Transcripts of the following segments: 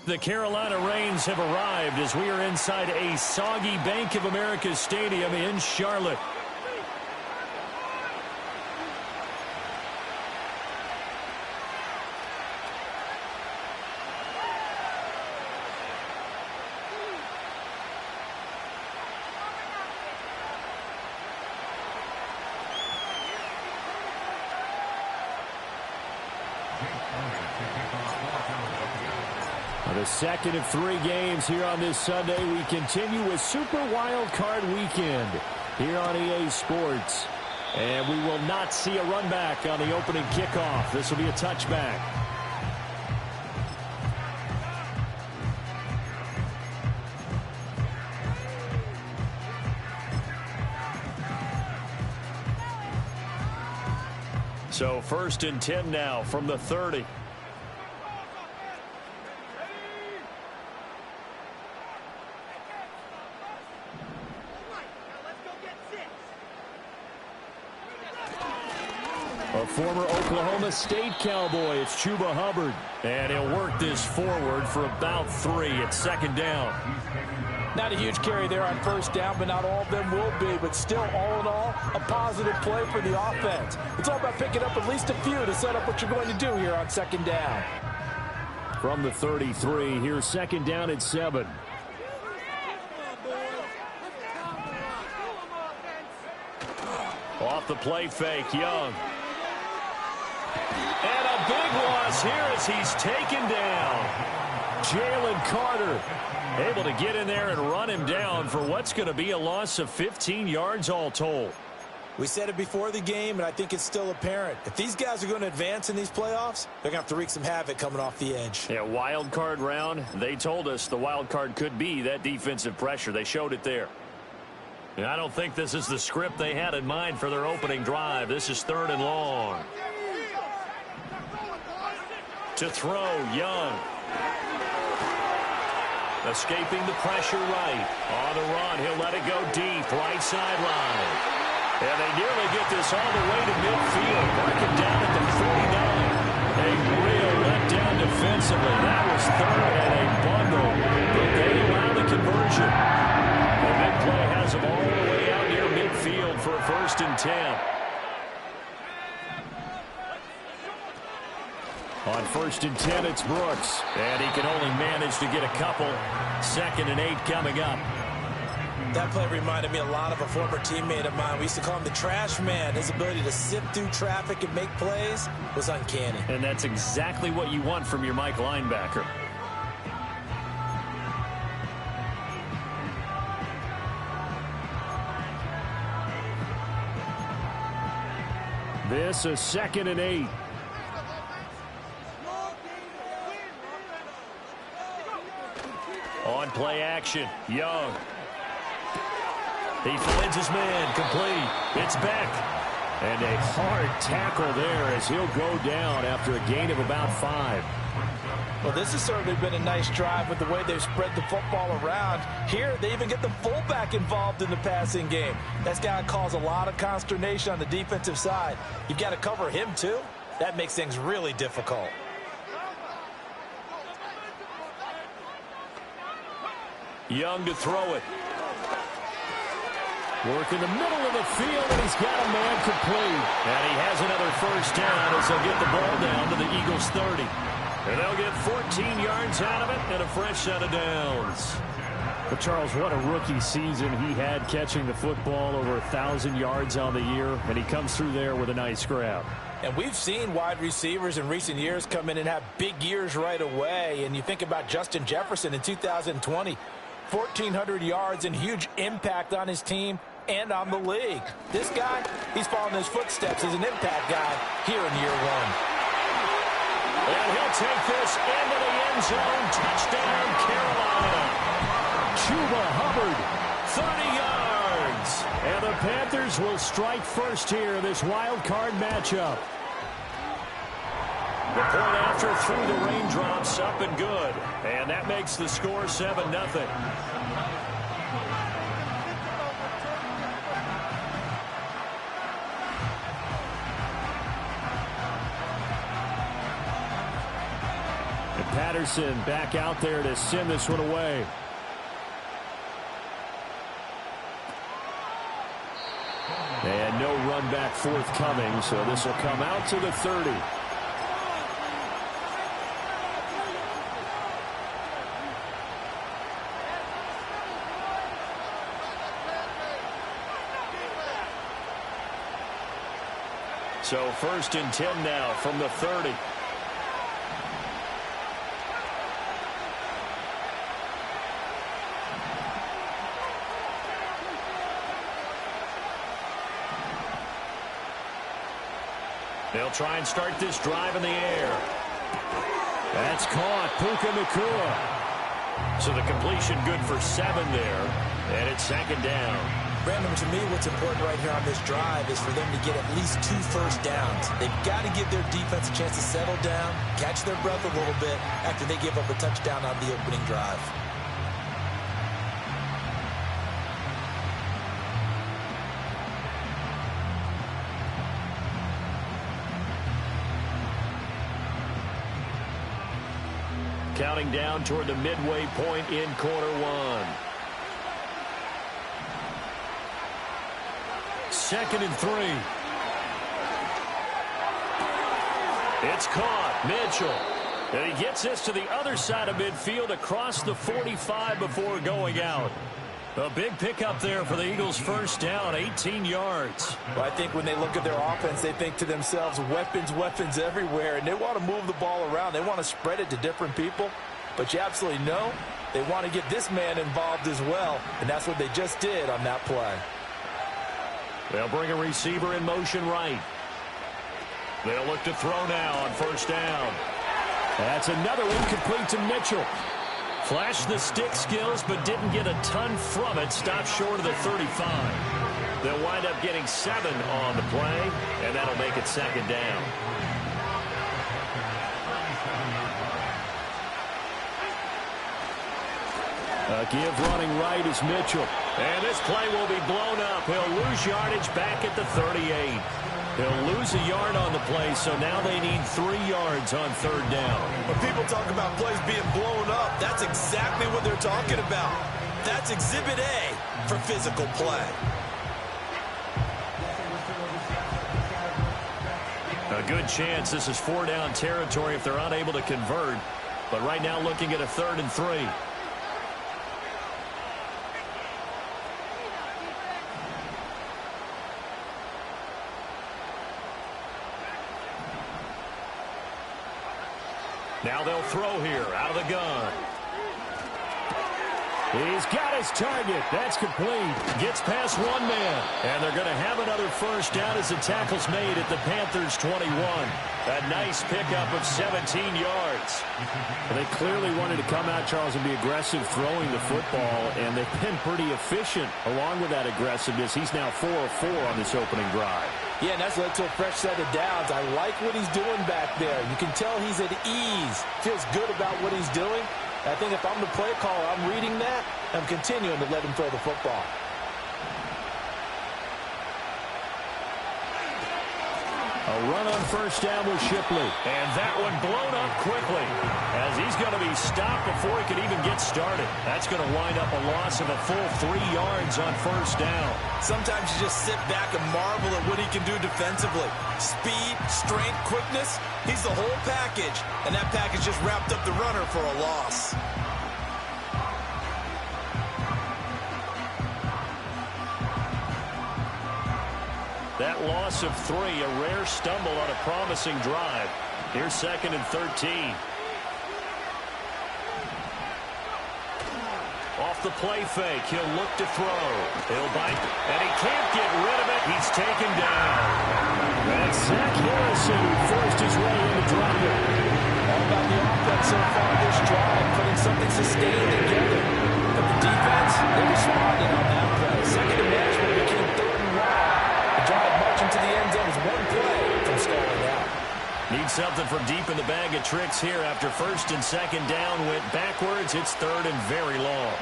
The Carolina Rains have arrived as we are inside a soggy Bank of America Stadium in Charlotte. The second of 3 games here on this Sunday. We continue with Super Wild Card Weekend here on EA Sports. And we will not see a run back on the opening kickoff. This will be a touchback. So 1st and 10 now from the 30. A former Oklahoma State Cowboy, it's Chuba Hubbard. And he'll work this forward for about 3 at 2nd down. Not a huge carry there on 1st down, but not all of them will be. But still, all in all, a positive play for the offense. It's all about picking up at least a few to set up what you're going to do here on 2nd down. From the 33, here's 2nd down at 7. Off the play fake, Young. And a big loss here as he's taken down. Jalen Carter able to get in there and run him down for what's going to be a loss of 15 yards all told. We said it before the game, and I think it's still apparent. If these guys are going to advance in these playoffs, they're going to have to wreak some havoc coming off the edge. Yeah, wild card round. They told us the wild card could be that defensive pressure. They showed it there. And I don't think this is the script they had in mind for their opening drive. This is 3rd and long. To throw, Young. Escaping the pressure right. On the run, he'll let it go deep. Right sideline. And they nearly get this all the way to midfield. Marking down at the 49. A real letdown defensively. That was 3rd and a bundle. But they allow the conversion. And that play has them all the way out near midfield for a 1st and 10. On 1st and 10, it's Brooks. And he can only manage to get a couple. 2nd and 8 coming up. That play reminded me a lot of a former teammate of mine. We used to call him the trash man. His ability to sift through traffic and make plays was uncanny. And that's exactly what you want from your Mike linebacker. This is 2nd and 8. On play action, Young. He finds his man, complete. It's Beck. And a hard tackle there as he'll go down after a gain of about 5. Well, this has certainly been a nice drive with the way they've spread the football around. Here, they even get the fullback involved in the passing game. That's got to cause a lot of consternation on the defensive side. You've got to cover him, too. That makes things really difficult. Young to throw it. Work in the middle of the field, and he's got a man complete. And he has another 1st down as they'll get the ball down to the Eagles' 30. And they'll get 14 yards out of it and a fresh set of downs. But, Charles, what a rookie season he had catching the football, over 1,000 yards on the year, and he comes through there with a nice grab. And we've seen wide receivers in recent years come in and have big years right away. And you think about Justin Jefferson in 2020, 1,400 yards and huge impact on his team and on the league. This guy, he's following his footsteps as an impact guy here in year 1. And he'll take this into the end zone. Touchdown, Carolina. Chuba Hubbard, 30 yards. And the Panthers will strike first here in this wild card matchup. The point after through the raindrops, up and good. And that makes the score 7-0. And Patterson back out there to send this one away. And no run back forthcoming, so this will come out to the 30. So 1st and 10 now from the 30. They'll try and start this drive in the air. That's caught. Puka Nacua. So the completion good for 7 there. And it's 2nd down. Brandon, to me, what's important right here on this drive is for them to get at least 2 first downs. They've got to give their defense a chance to settle down, catch their breath a little bit after they give up a touchdown on the opening drive. Counting down toward the midway point in quarter 1. 2nd and 3. It's caught. Mitchell. And he gets this to the other side of midfield across the 45 before going out. A big pickup there for the Eagles' first down, 18 yards. Well, I think when they look at their offense, they think to themselves, weapons, weapons everywhere, and they want to move the ball around. They want to spread it to different people, but you absolutely know they want to get this man involved as well, and that's what they just did on that play. They'll bring a receiver in motion right. They'll look to throw now on 1st down. That's another incomplete to Mitchell. Flashed the stick skills, but didn't get a ton from it. Stopped short of the 35. They'll wind up getting 7 on the play, and that'll make it 2nd down. A give running right is Mitchell. And this play will be blown up. He'll lose yardage back at the 38. He'll lose a yard on the play, so now they need 3 yards on 3rd down. When people talk about plays being blown up, that's exactly what they're talking about. That's Exhibit A for physical play. A good chance this is 4-down territory if they're unable to convert. But right now looking at a 3rd and 3. Now they'll throw here out of the gun. He's got his target. That's complete. Gets past 1 man. And they're going to have another first down as the tackle's made at the Panthers' 21. A nice pickup of 17 yards. Well, they clearly wanted to come out, Charles, and be aggressive throwing the football, and they've been pretty efficient along with that aggressiveness. He's now 4 of 4 on this opening drive. Yeah, and that's led to a fresh set of downs. I like what he's doing back there. You can tell he's at ease. Feels good about what he's doing. I think if I'm the play caller, I'm reading that. I'm continuing to let him throw the football. A run on first down with Shipley. And that one blown up quickly as he's going to be stopped before he can even get started. That's going to wind up a loss of a full 3 yards on first down. Sometimes you just sit back and marvel at what he can do defensively. Speed, strength, quickness, he's the whole package. And that package just wrapped up the runner for a loss. That loss of 3, a rare stumble on a promising drive. Here's 2nd and 13. Off the play fake, he'll look to throw. He'll bite, and he can't get rid of it. He's taken down. That's Zach Harrison who forced his way in to drop it. All about the offense so far this drive, putting something sustained together. But the defense, they responded on that play. Second and management became 3rd and long. The drive marching to the end zone is 1 play from stalling out. Need something from deep in the bag of tricks here after 1st and 2nd down went backwards. It's 3rd and very long.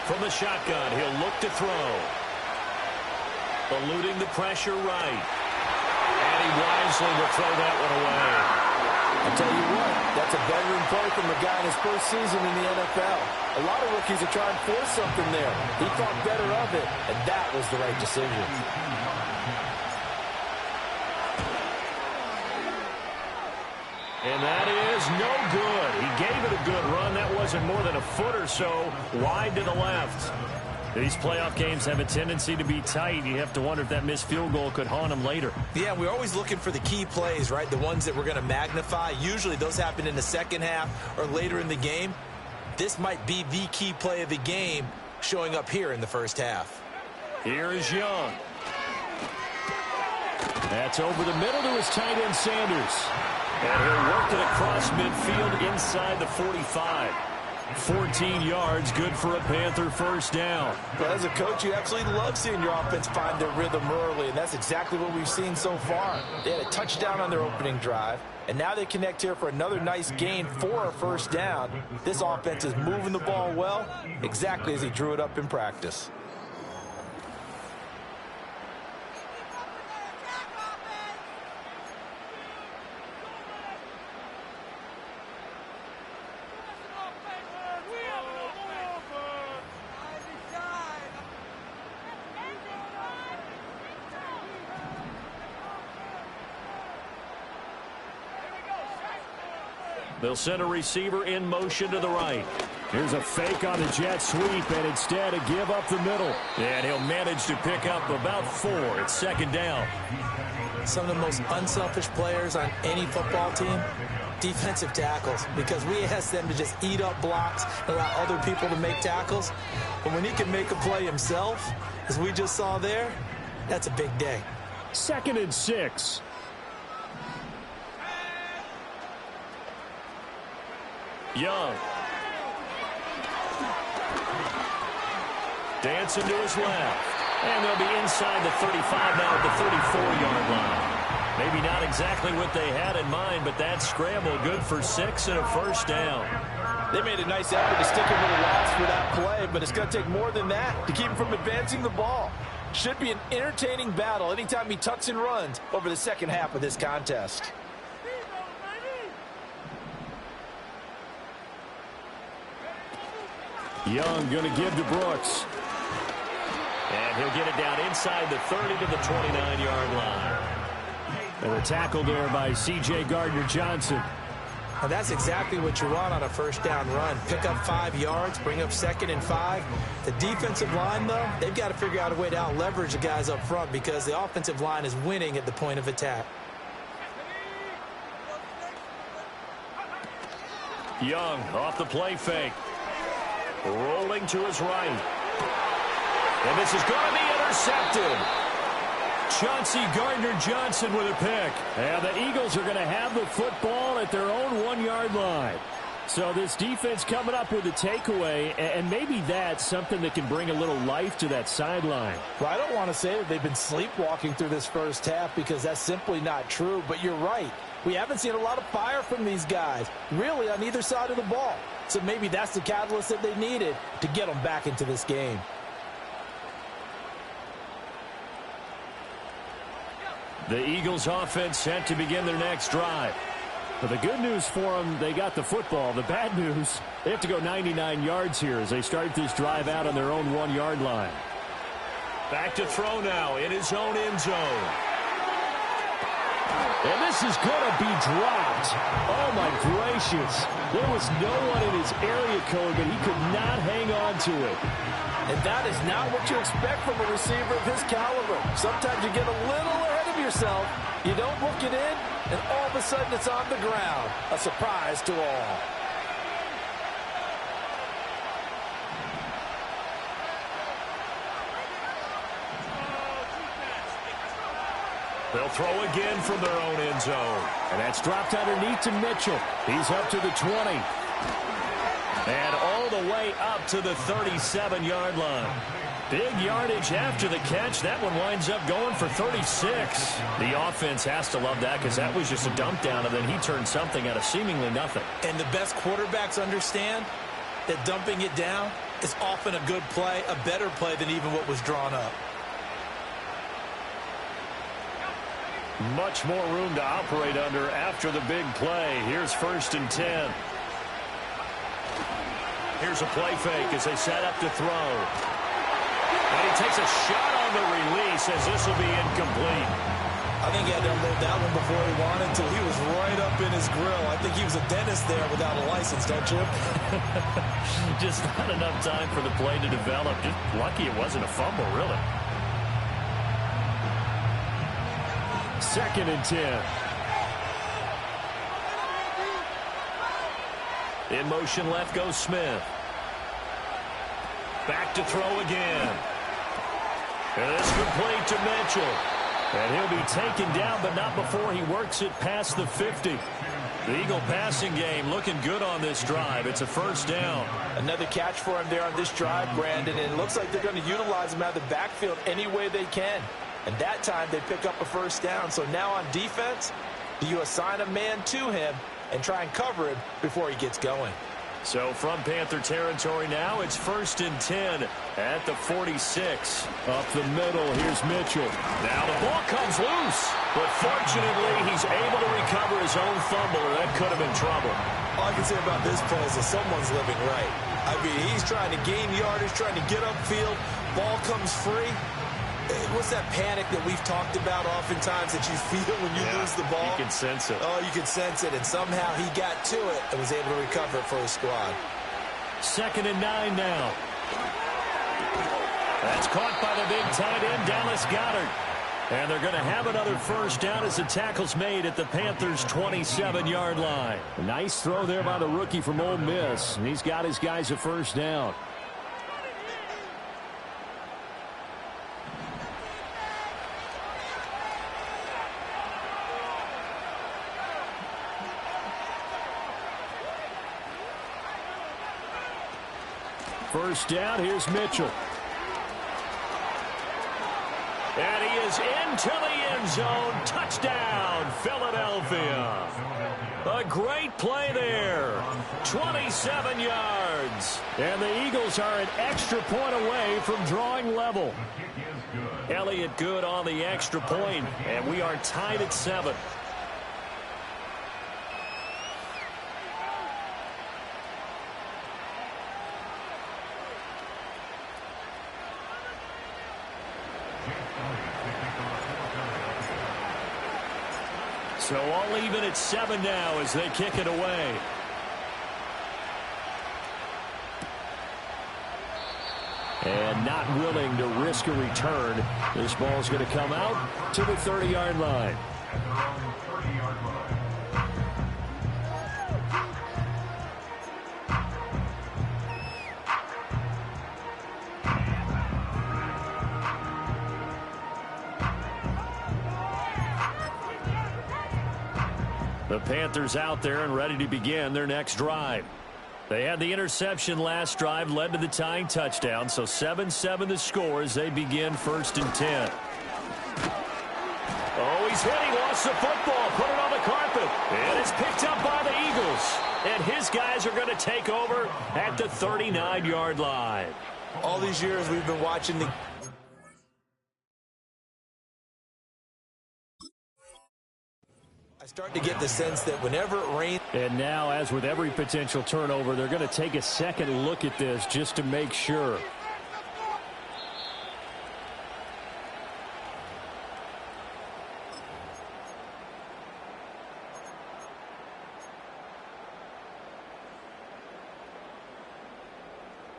From the shotgun, he'll look to throw. Eluding the pressure right. And he wisely will throw that one away. I'll tell you what, that's a veteran play from a guy in his first season in the NFL. A lot of rookies are trying to force something there. He thought better of it, and that was the right decision. And that is no good. He gave it a good run. That wasn't more than a foot or so wide to the left. These playoff games have a tendency to be tight. You have to wonder if that missed field goal could haunt him later. Yeah, we're always looking for the key plays, right? The ones that we're going to magnify. Usually those happen in the second half or later in the game. This might be the key play of the game showing up here in the first half. Here is Young. That's over the middle to his tight end, Sanders. And he'll work it across midfield inside the 45. 14 yards, good for a Panther first down. Well, as a coach, you absolutely love seeing your offense find their rhythm early, and that's exactly what we've seen so far. They had a touchdown on their opening drive, and now they connect here for another nice gain for a first down. This offense is moving the ball well, exactly as he drew it up in practice. They'll send a receiver in motion to the right. Here's a fake on the jet sweep, and instead a give up the middle. And he'll manage to pick up about 4. It's second down. Some of the most unselfish players on any football team, defensive tackles, because we ask them to just eat up blocks and allow other people to make tackles. But when he can make a play himself, as we just saw there, that's a big day. 2nd and 6. Young. Dancing to his left. And they'll be inside the 35 now at the 34-yard line. Maybe not exactly what they had in mind, but that scramble good for 6 and a first down. They made a nice effort to stick him with a loss for that play, but it's going to take more than that to keep him from advancing the ball. Should be an entertaining battle anytime he tucks and runs over the second half of this contest. Young going to give to Brooks. And he'll get it down inside the 30 to the 29-yard line. They were tackled there by C.J. Gardner-Johnson. Now that's exactly what you want on a first down run. Pick up 5 yards, bring up 2nd and 5. The defensive line, though, they've got to figure out a way to out-leverage the guys up front because the offensive line is winning at the point of attack. Young off the play fake. Rolling to his right. And this is going to be intercepted. Chauncey Gardner-Johnson with a pick. And the Eagles are going to have the football at their own 1-yard line. So this defense coming up with a takeaway, and maybe that's something that can bring a little life to that sideline. Well, I don't want to say that they've been sleepwalking through this first half because that's simply not true, but you're right. We haven't seen a lot of fire from these guys, really on either side of the ball. So maybe that's the catalyst that they needed to get them back into this game. The Eagles offense set to begin their next drive. But the good news for them, they got the football. The bad news, they have to go 99 yards here as they start this drive out on their own 1-yard line. Back to throw now in his own end zone. And this is going to be dropped. Oh, my gracious. There was no one in his area code, but he could not hang on to it. And that is not what you expect from a receiver of his caliber. Sometimes you get a little ahead of yourself. You don't look it in, and all of a sudden it's on the ground. A surprise to all. They'll throw again from their own end zone. And that's dropped underneath to Mitchell. He's up to the 20. And all the way up to the 37-yard line. Big yardage after the catch. That one winds up going for 36. The offense has to love that because that was just a dump down, and then he turned something out of seemingly nothing. And the best quarterbacks understand that dumping it down is often a good play, a better play than even what was drawn up. Much more room to operate under after the big play. Here's 1st and 10. Here's a play fake as they set up to throw. And he takes a shot on the release as this will be incomplete. I think he had to unload that one before he wanted to. He was right up in his grill. I think he was a dentist there without a license, don't you? Just not enough time for the play to develop. Just lucky it wasn't a fumble, really. 2nd and 10. In motion left goes Smith. Back to throw again. And it's complete to Mitchell. And he'll be taken down, but not before he works it past the 50. The Eagle passing game looking good on this drive. It's a 1st down. Another catch for him there on this drive, Brandon, and it looks like they're going to utilize him out of the backfield any way they can. And that time they pick up a 1st down. So now on defense, do you assign a man to him and try and cover him before he gets going? So from Panther territory now, it's 1st and 10 at the 46. Up the middle, here's Mitchell. Now the ball comes loose, but fortunately he's able to recover his own fumble, or that could have been trouble. All I can say about this play is that someone's living right. I mean, he's trying to gain yardage, trying to get upfield. Ball comes free. What's that panic that we've talked about oftentimes that you feel when you lose the ball? You can sense it. Oh, you can sense it, and somehow he got to it and was able to recover it for his squad. 2nd and 9 now. That's caught by the big tight end, Dallas Goedert. And they're going to have another 1st down as the tackle's made at the Panthers' 27-yard line. A nice throw there by the rookie from Ole Miss, and he's got his guys a 1st down. First down, here's Mitchell. And he is into the end zone. Touchdown, Philadelphia. A great play there. 27 yards. And the Eagles are an extra point away from drawing level. Elliott good on the extra point, and we are tied at 7. So all even at 7 now as they kick it away. And not willing to risk a return. This ball's going to come out to the 30-yard line. The Panthers out there and ready to begin their next drive. They had the interception last drive, led to the tying touchdown, so 7-7 the score as they begin 1st and 10. Oh, he's hit. He lost the football, put it on the carpet, and it's picked up by the Eagles. And his guys are going to take over at the 39-yard line. All these years we've been watching the... I start to get the sense that whenever it rains... And now, as with every potential turnover, they're going to take a second look at this just to make sure.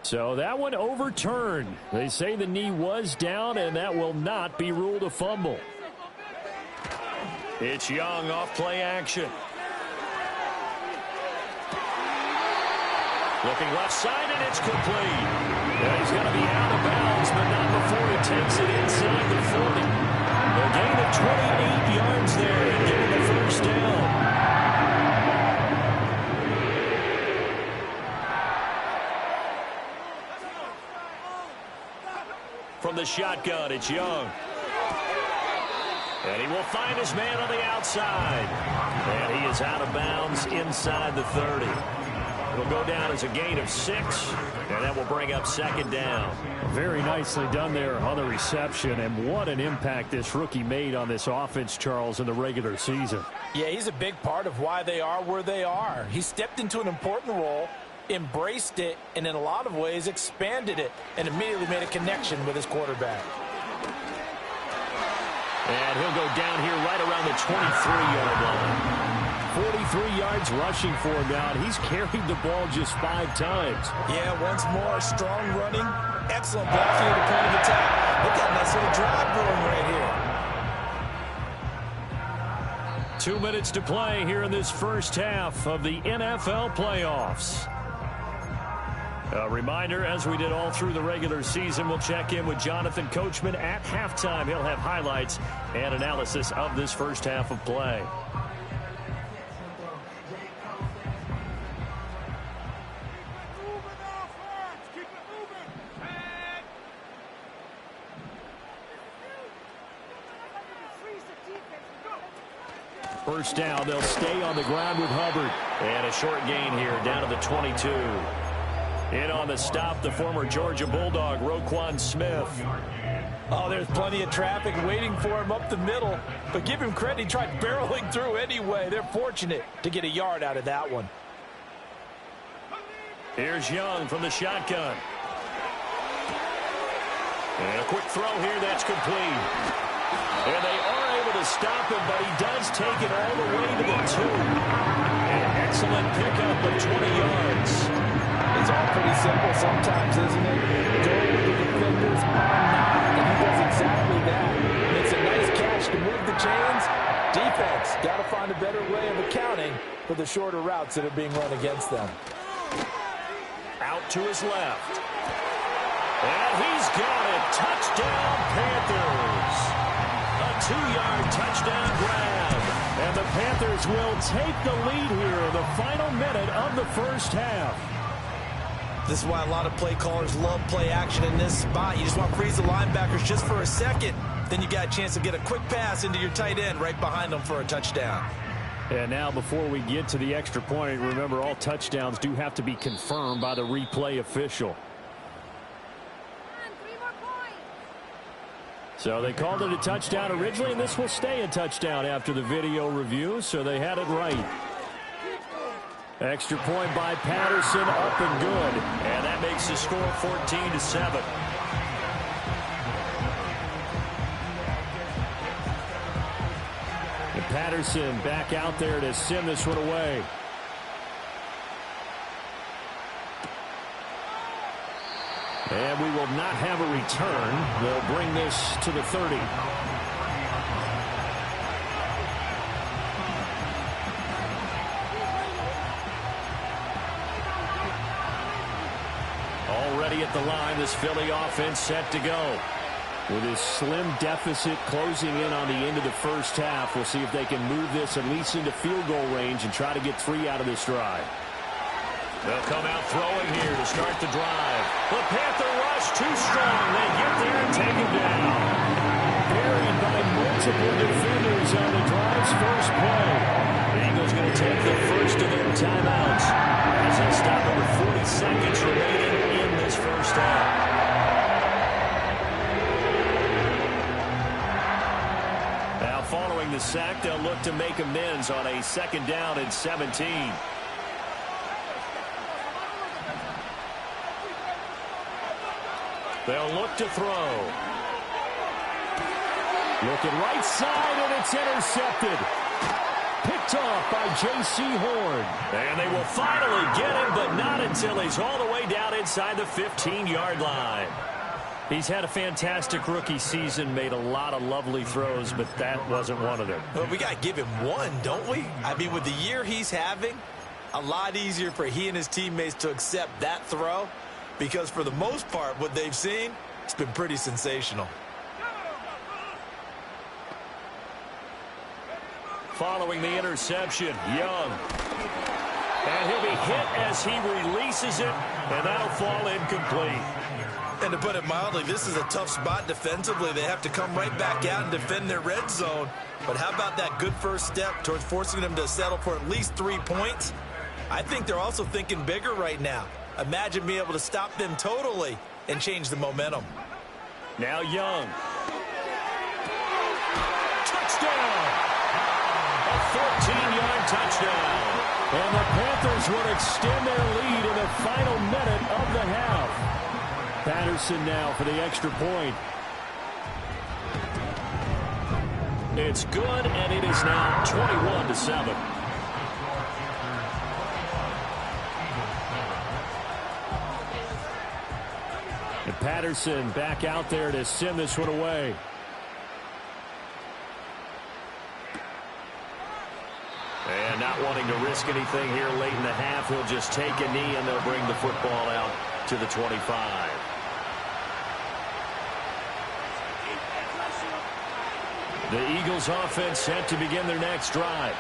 So that one overturned. They say the knee was down, and that will not be ruled a fumble. It's Young off play action. Looking left side, and it's complete. Yeah, he's going to be out of bounds, but not before he takes it inside the 40. A gain of 28 yards there and getting the 1st down. From the shotgun, it's Young. And he will find his man on the outside. And he is out of bounds inside the 30. It'll go down as a gain of 6, and that will bring up second down. Very nicely done there on the reception, and what an impact this rookie made on this offense, Charles, in the regular season. Yeah, he's a big part of why they are where they are. He stepped into an important role, embraced it, and in a lot of ways expanded it, and immediately made a connection with his quarterback. And he'll go down here right around the 23-yard line. 43 yards rushing for him now, and he's carried the ball just 5 times. Yeah, once more, strong running, excellent backfield to point of attack. Look at that nice little drive brewing right here. 2 minutes to play here in this first half of the NFL playoffs. A reminder, as we did all through the regular season, we'll check in with Jonathan Coachman at halftime. He'll have highlights and analysis of this first half of play. First down, they'll stay on the ground with Hubbard. And a short gain here, down to the 22. In on the stop, the former Georgia Bulldog, Roquan Smith. Oh, there's plenty of traffic waiting for him up the middle. But give him credit, he tried barreling through anyway. They're fortunate to get a yard out of that one. Here's Young from the shotgun. And a quick throw here, that's complete. And they are able to stop him, but he does take it all the way to the 2. An excellent pickup of 20 yards. It's all pretty simple sometimes, isn't it? Go where the defenders are not, and he does exactly that. And it's a nice catch to move the chains. Defense got to find a better way of accounting for the shorter routes that are being run against them. Out to his left. And he's got it. Touchdown, Panthers. A 2-yard touchdown grab. And the Panthers will take the lead here in the final minute of the first half. This is why a lot of play callers love play action in this spot. You just want to freeze the linebackers just for a second. Then you got a chance to get a quick pass into your tight end right behind them for a touchdown. And now before we get to the extra point, remember all touchdowns do have to be confirmed by the replay official. So they called it a touchdown originally, and this will stay a touchdown after the video review, so they had it right. Extra point by Patterson, up and good. And that makes the score 14-7. And Patterson back out there to send this one away. And we will not have a return. They'll bring this to the 30. Already at the line, this Philly offense set to go. With this slim deficit closing in on the end of the first half, we'll see if they can move this at least into field goal range and try to get 3 out of this drive. They'll come out throwing here to start the drive. The Panther rush too strong. They get there and take him down. Buried by multiple defenders on the drive's first play. The Eagles going to take the first of their timeouts as they stop over 40 seconds remaining in this first half. Now following the sack, they'll look to make amends on a 2nd down and 17. They'll look to throw. Looking right side, and it's intercepted. Picked off by J.C. Horn. And they will finally get him, but not until he's all the way down inside the 15-yard line. He's had a fantastic rookie season, made a lot of lovely throws, but that wasn't one of them. Well, we got to give him one, don't we? I mean, with the year he's having, a lot easier for he and his teammates to accept that throw. Because for the most part, what they've seen, it's been pretty sensational. Following the interception, Young. And he'll be hit as he releases it, and that'll fall incomplete. And to put it mildly, this is a tough spot defensively. They have to come right back out and defend their red zone. But how about that good first step towards forcing them to settle for at least 3 points? I think they're also thinking bigger right now. Imagine being able to stop them totally and change the momentum. Now Young. Touchdown! A 14-yard touchdown. And the Panthers will extend their lead in the final minute of the half. Patterson now for the extra point. It's good, and it is now 21-7. And Patterson back out there to send this one away. And not wanting to risk anything here late in the half, he'll just take a knee, and they'll bring the football out to the 25. The Eagles offense set to begin their next drive.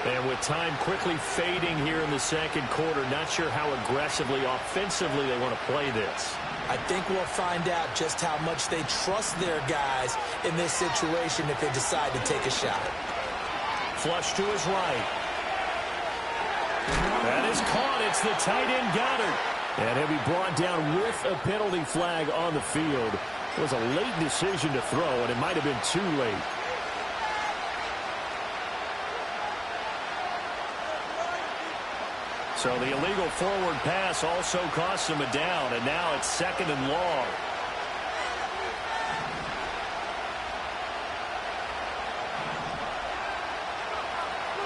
And with time quickly fading here in the second quarter, not sure how aggressively, offensively they want to play this. I think we'll find out just how much they trust their guys in this situation if they decide to take a shot. Flush to his right. That is caught. It's the tight end Goddard. And he'll be brought down with a penalty flag on the field. It was a late decision to throw, and it might have been too late. So the illegal forward pass also costs him a down, and now it's 2nd and long.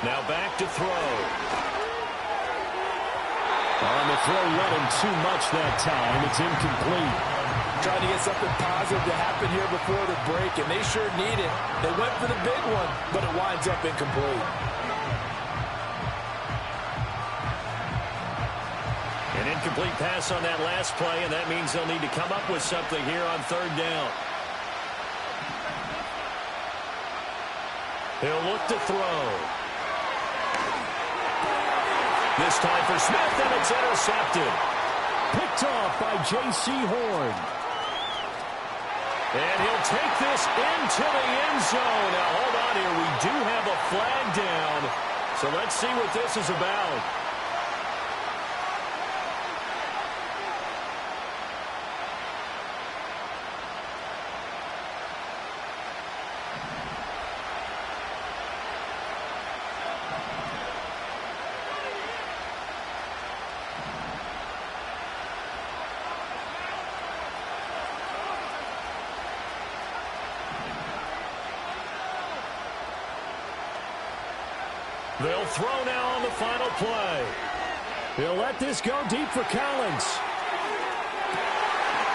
Now back to throw. On the throw, let him too much that time. It's incomplete. Trying to get something positive to happen here before the break, and they sure need it. They went for the big one, but it winds up incomplete. An incomplete pass on that last play, and that means they'll need to come up with something here on 3rd down. He'll look to throw. This time for Smith, and it's intercepted. Picked off by J.C. Horn. And he'll take this into the end zone. Now, hold on here. We do have a flag down. So let's see what this is about. They'll throw now on the final play. He'll let this go deep for Collins.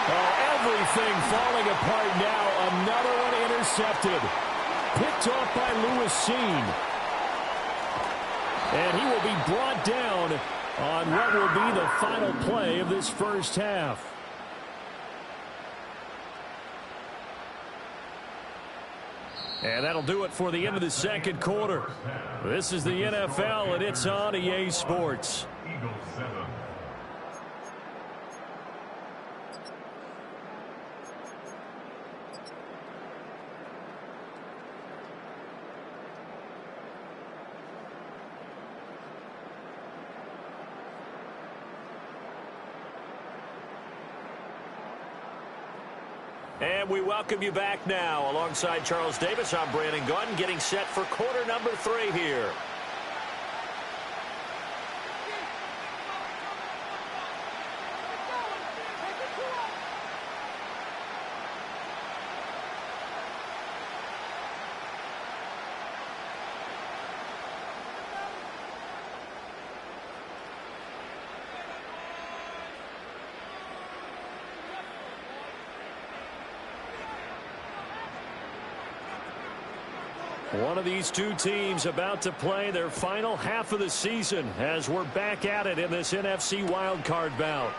Oh, everything falling apart now. Another one intercepted. Picked off by Lewis Cine. And he will be brought down on what will be the final play of this first half. And that'll do it for the end of the second quarter. This is the NFL, and it's on EA Sports. And we welcome you back now. Alongside Charles Davis, I'm Brandon Gaudin, getting set for quarter number 3 here. One of these two teams about to play their final half of the season as we're back at it in this NFC wildcard bout.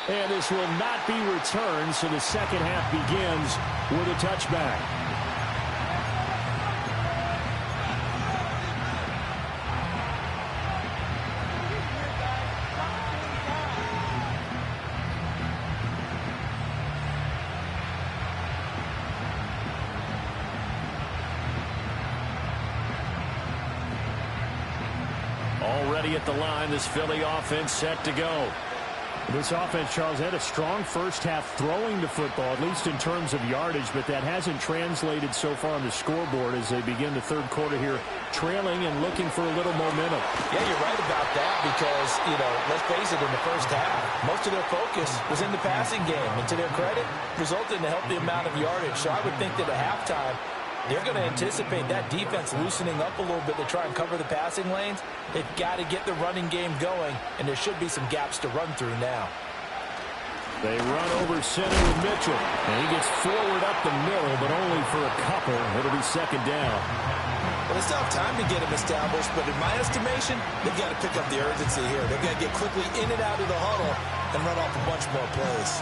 And this will not be returned, so the second half begins with a touchback. Already at the line, this Philly offense set to go. This offense, Charles, had a strong first half throwing the football, at least in terms of yardage, but that hasn't translated so far on the scoreboard as they begin the third quarter here, trailing and looking for a little momentum. Yeah, you're right about that because, let's face it, in the first half, most of their focus was in the passing game. And to their credit, resulted in a healthy amount of yardage. So I would think that at halftime, they're going to anticipate that defense loosening up a little bit to try and cover the passing lanes. They've got to get the running game going, and there should be some gaps to run through now. They run over center with Mitchell, and he gets forward up the middle, but only for a couple. It'll be second down. Well, they still have time to get him established, but in my estimation, they've got to pick up the urgency here. They've got to get quickly in and out of the huddle and run off a bunch more plays.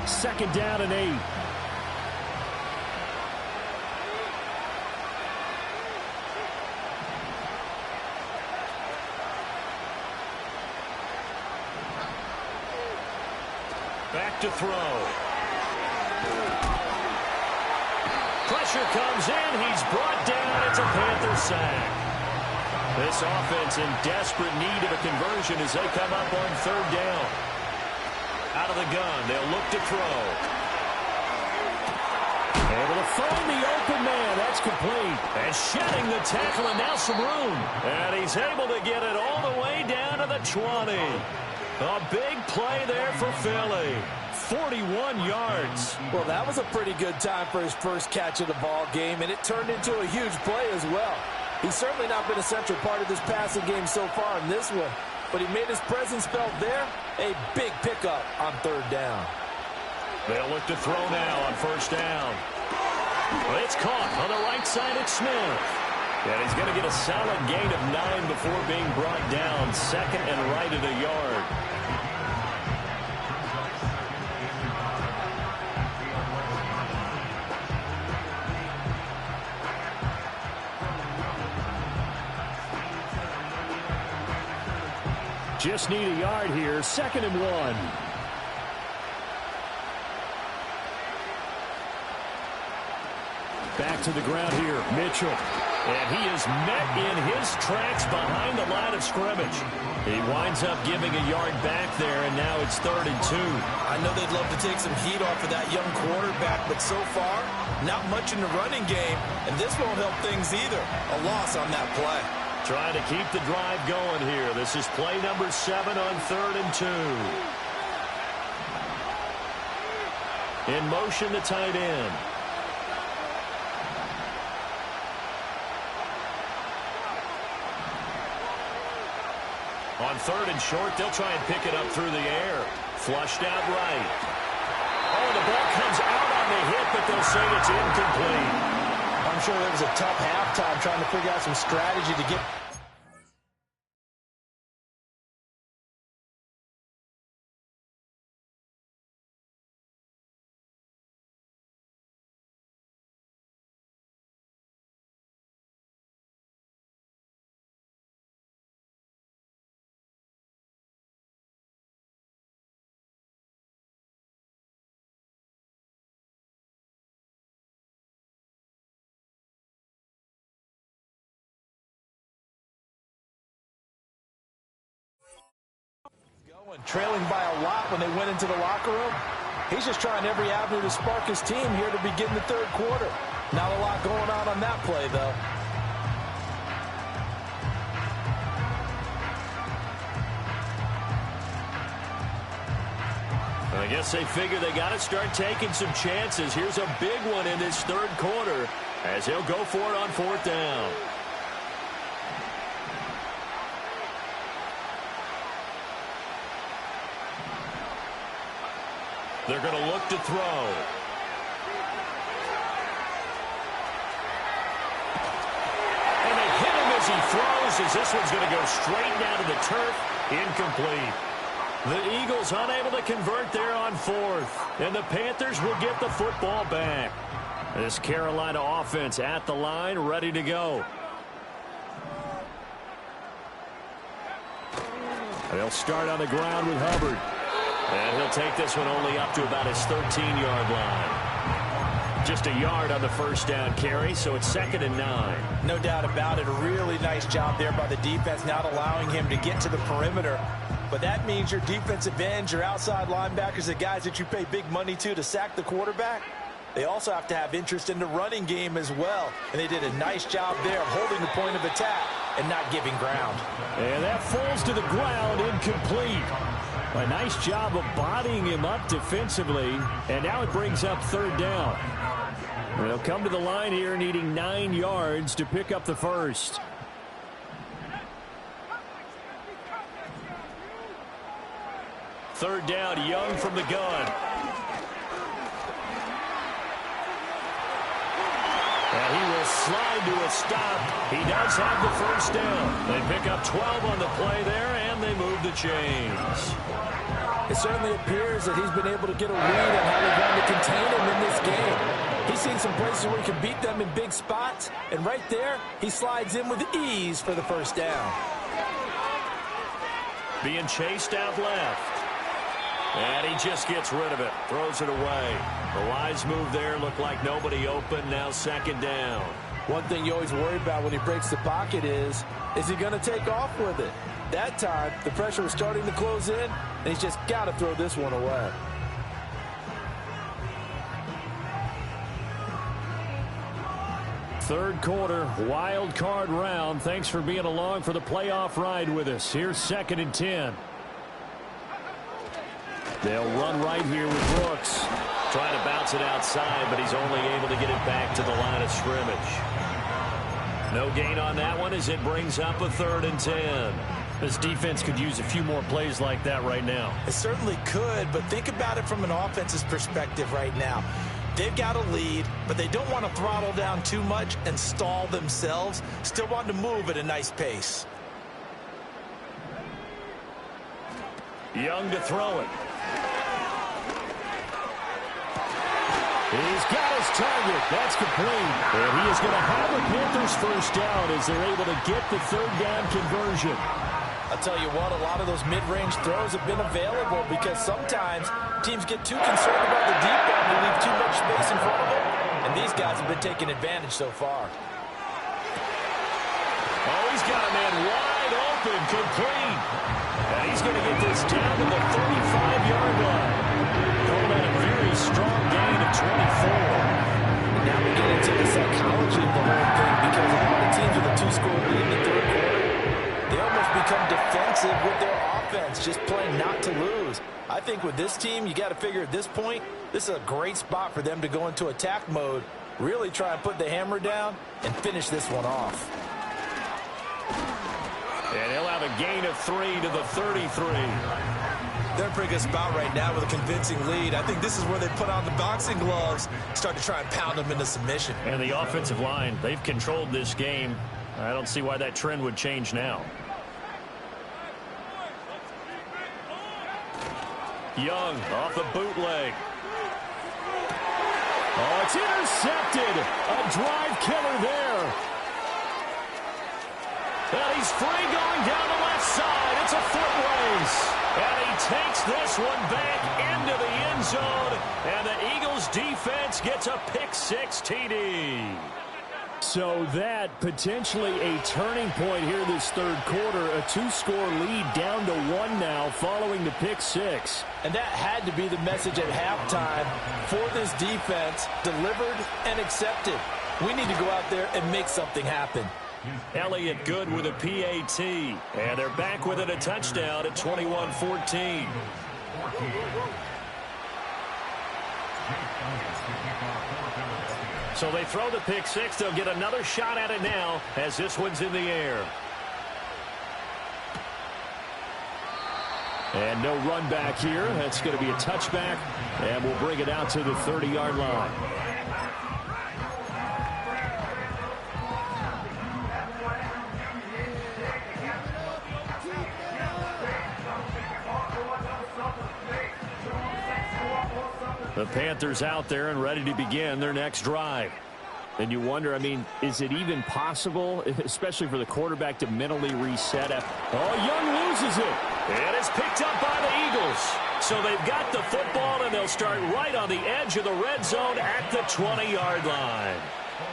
Second down and 8. Back to throw. Pressure comes in. He's brought down. It's a Panther sack. This offense in desperate need of a conversion as they come up on third down. Out of the gun, they'll look to throw. Able to find the open man. That's complete. And shedding the tackle, and now some room. And he's able to get it all the way down to the 20. A big play there for Philly. 41 yards. Well, that was a pretty good time for his first catch of the ball game, and it turned into a huge play as well. He's certainly not been a central part of this passing game so far in this one, but he made his presence felt there. A big pickup on third down. They'll look to throw now on first down. It's caught on the right side. It's Smith. And he's going to get a solid gain of 9 before being brought down. Second and right at a yard. Just need a yard here. Second and 1. Back to the ground here. Mitchell. And he is met in his tracks behind the line of scrimmage. He winds up giving a yard back there, and now it's 3rd and 2. I know they'd love to take some heat off of that young quarterback, but so far, not much in the running game, and this won't help things either. A loss on that play. Trying to keep the drive going here. This is play number 7 on 3rd and 2. In motion, the tight end. On 3rd and short, they'll try and pick it up through the air. Flushed out right. Oh, the ball comes out on the hit, but they'll say it's incomplete. I'm sure it was a tough halftime trying to figure out some strategy to get... Trailing by a lot when they went into the locker room. He's just trying every avenue to spark his team here to begin the third quarter. Not a lot going on that play, though. I guess they figure they got to start taking some chances. Here's a big one in this third quarter as he'll go for it on 4th down. They're going to look to throw. And they hit him as he throws, as this one's going to go straight down to the turf. Incomplete. The Eagles unable to convert there on 4th. And the Panthers will get the football back. This Carolina offense at the line, ready to go. They'll start on the ground with Hubbard. And he'll take this one only up to about his 13-yard line. Just a yard on the first down carry, so it's 2nd and 9. No doubt about it. A really nice job there by the defense, not allowing him to get to the perimeter. But that means your defensive ends, your outside linebackers, the guys that you pay big money to sack the quarterback, they also have to have interest in the running game as well. And they did a nice job there of holding the point of attack and not giving ground. And that falls to the ground, incomplete. A nice job of bodying him up defensively. And now it brings up 3rd down. They'll come to the line here needing 9 yards to pick up the first. Third down, Young from the gun. And he will slide to a stop. He does have the first down. They pick up 12 on the play there, and they move the chains. It certainly appears that he's been able to get a read on how they're going to contain him in this game. He's seen some places where he can beat them in big spots, and right there, he slides in with ease for the first down. Being chased out left. And he just gets rid of it, throws it away. The wise move there, looked like nobody open, now 2nd down. One thing you always worry about when he breaks the pocket is he going to take off with it? That time, the pressure was starting to close in, and he's just got to throw this one away. Third quarter, wild card round. Thanks for being along for the playoff ride with us. Here's 2nd and 10. They'll run right here with Brooks. Trying to bounce it outside, but he's only able to get it back to the line of scrimmage. No gain on that one as it brings up a 3rd and 10. This defense could use a few more plays like that right now. It certainly could, but think about it from an offense's perspective right now. They've got a lead, but they don't want to throttle down too much and stall themselves. Still want to move at a nice pace. Young to throw it. He's got his target. That's complete. And he is going to have the Panthers first down as they're able to get the 3rd down conversion. I'll tell you what, a lot of those mid-range throws have been available because sometimes teams get too concerned about the deep ball and they leave too much space in front of them. And these guys have been taking advantage so far. Oh, he's got a man wide open, complete. And he's going to get this down to the 35-yard line. Going on a very strong gain of 24. Now we get into the psychology of the whole thing because a lot of teams with a 2-score lead in the 3rd quarter, they almost become defensive with their offense, just playing not to lose. I think with this team, you got to figure at this point, this is a great spot for them to go into attack mode, really try and put the hammer down and finish this one off. And he'll have a gain of 3 to the 33. They're in a pretty good spot right now with a convincing lead. I think this is where they put on the boxing gloves, start to try and pound them into submission. And the offensive line, they've controlled this game. I don't see why that trend would change now. Young off the bootleg. Oh, it's intercepted. A drive killer there. And he's free going down the left side. It's a foot race. And he takes this one back into the end zone. And the Eagles defense gets a pick-6 TD. So that potentially a turning point here this 3rd quarter. A 2-score lead down to 1 now following the pick-6. And that had to be the message at halftime for this defense. Delivered and accepted. We need to go out there and make something happen. Elliott good with a PAT. And they're back within a touchdown at 21-14. So they throw the pick-6. They'll get another shot at it now as this one's in the air. And no run back here. That's going to be a touchback. And we'll bring it out to the 30-yard line. The Panthers out there and ready to begin their next drive. And you wonder, I mean, is it even possible, especially for the quarterback, to mentally reset? Oh, Young loses it. And it's picked up by the Eagles. So they've got the football, and they'll start right on the edge of the red zone at the 20-yard line.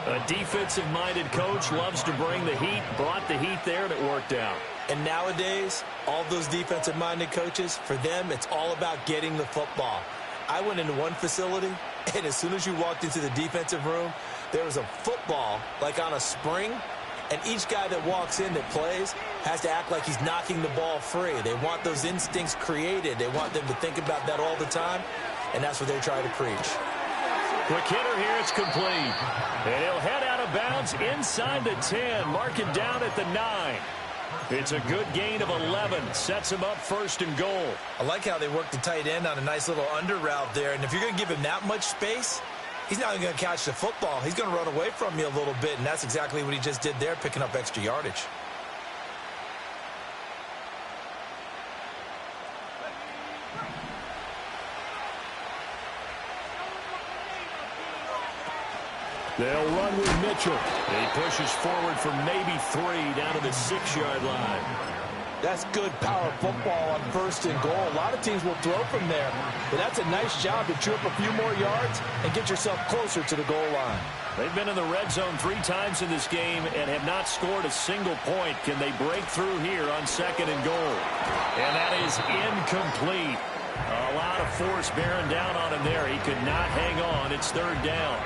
A defensive-minded coach loves to bring the heat, brought the heat there, and it worked out. And nowadays, all those defensive-minded coaches, for them, it's all about getting the football. I went into one facility, and as soon as you walked into the defensive room, there was a football, like on a spring, and each guy that walks in that plays has to act like he's knocking the ball free. They want those instincts created. They want them to think about that all the time, and that's what they try to preach. Quick hitter here, it's complete. And he'll head out of bounds inside the 10, mark it down at the 9. It's a good gain of 11, sets him up first and goal. I like how they work the tight end on a nice little under route there, and if you're going to give him that much space, he's not going to catch the football. He's going to run away from you a little bit, and that's exactly what he just did there, picking up extra yardage. They'll run with Mitchell. He pushes forward for maybe 3 down to the 6-yard line. That's good power football on first and goal. A lot of teams will throw from there, but that's a nice job to chew up a few more yards and get yourself closer to the goal line. They've been in the red zone 3 times in this game and have not scored a single point. Can they break through here on second and goal? And that is incomplete. A lot of force bearing down on him there. He could not hang on. It's third down.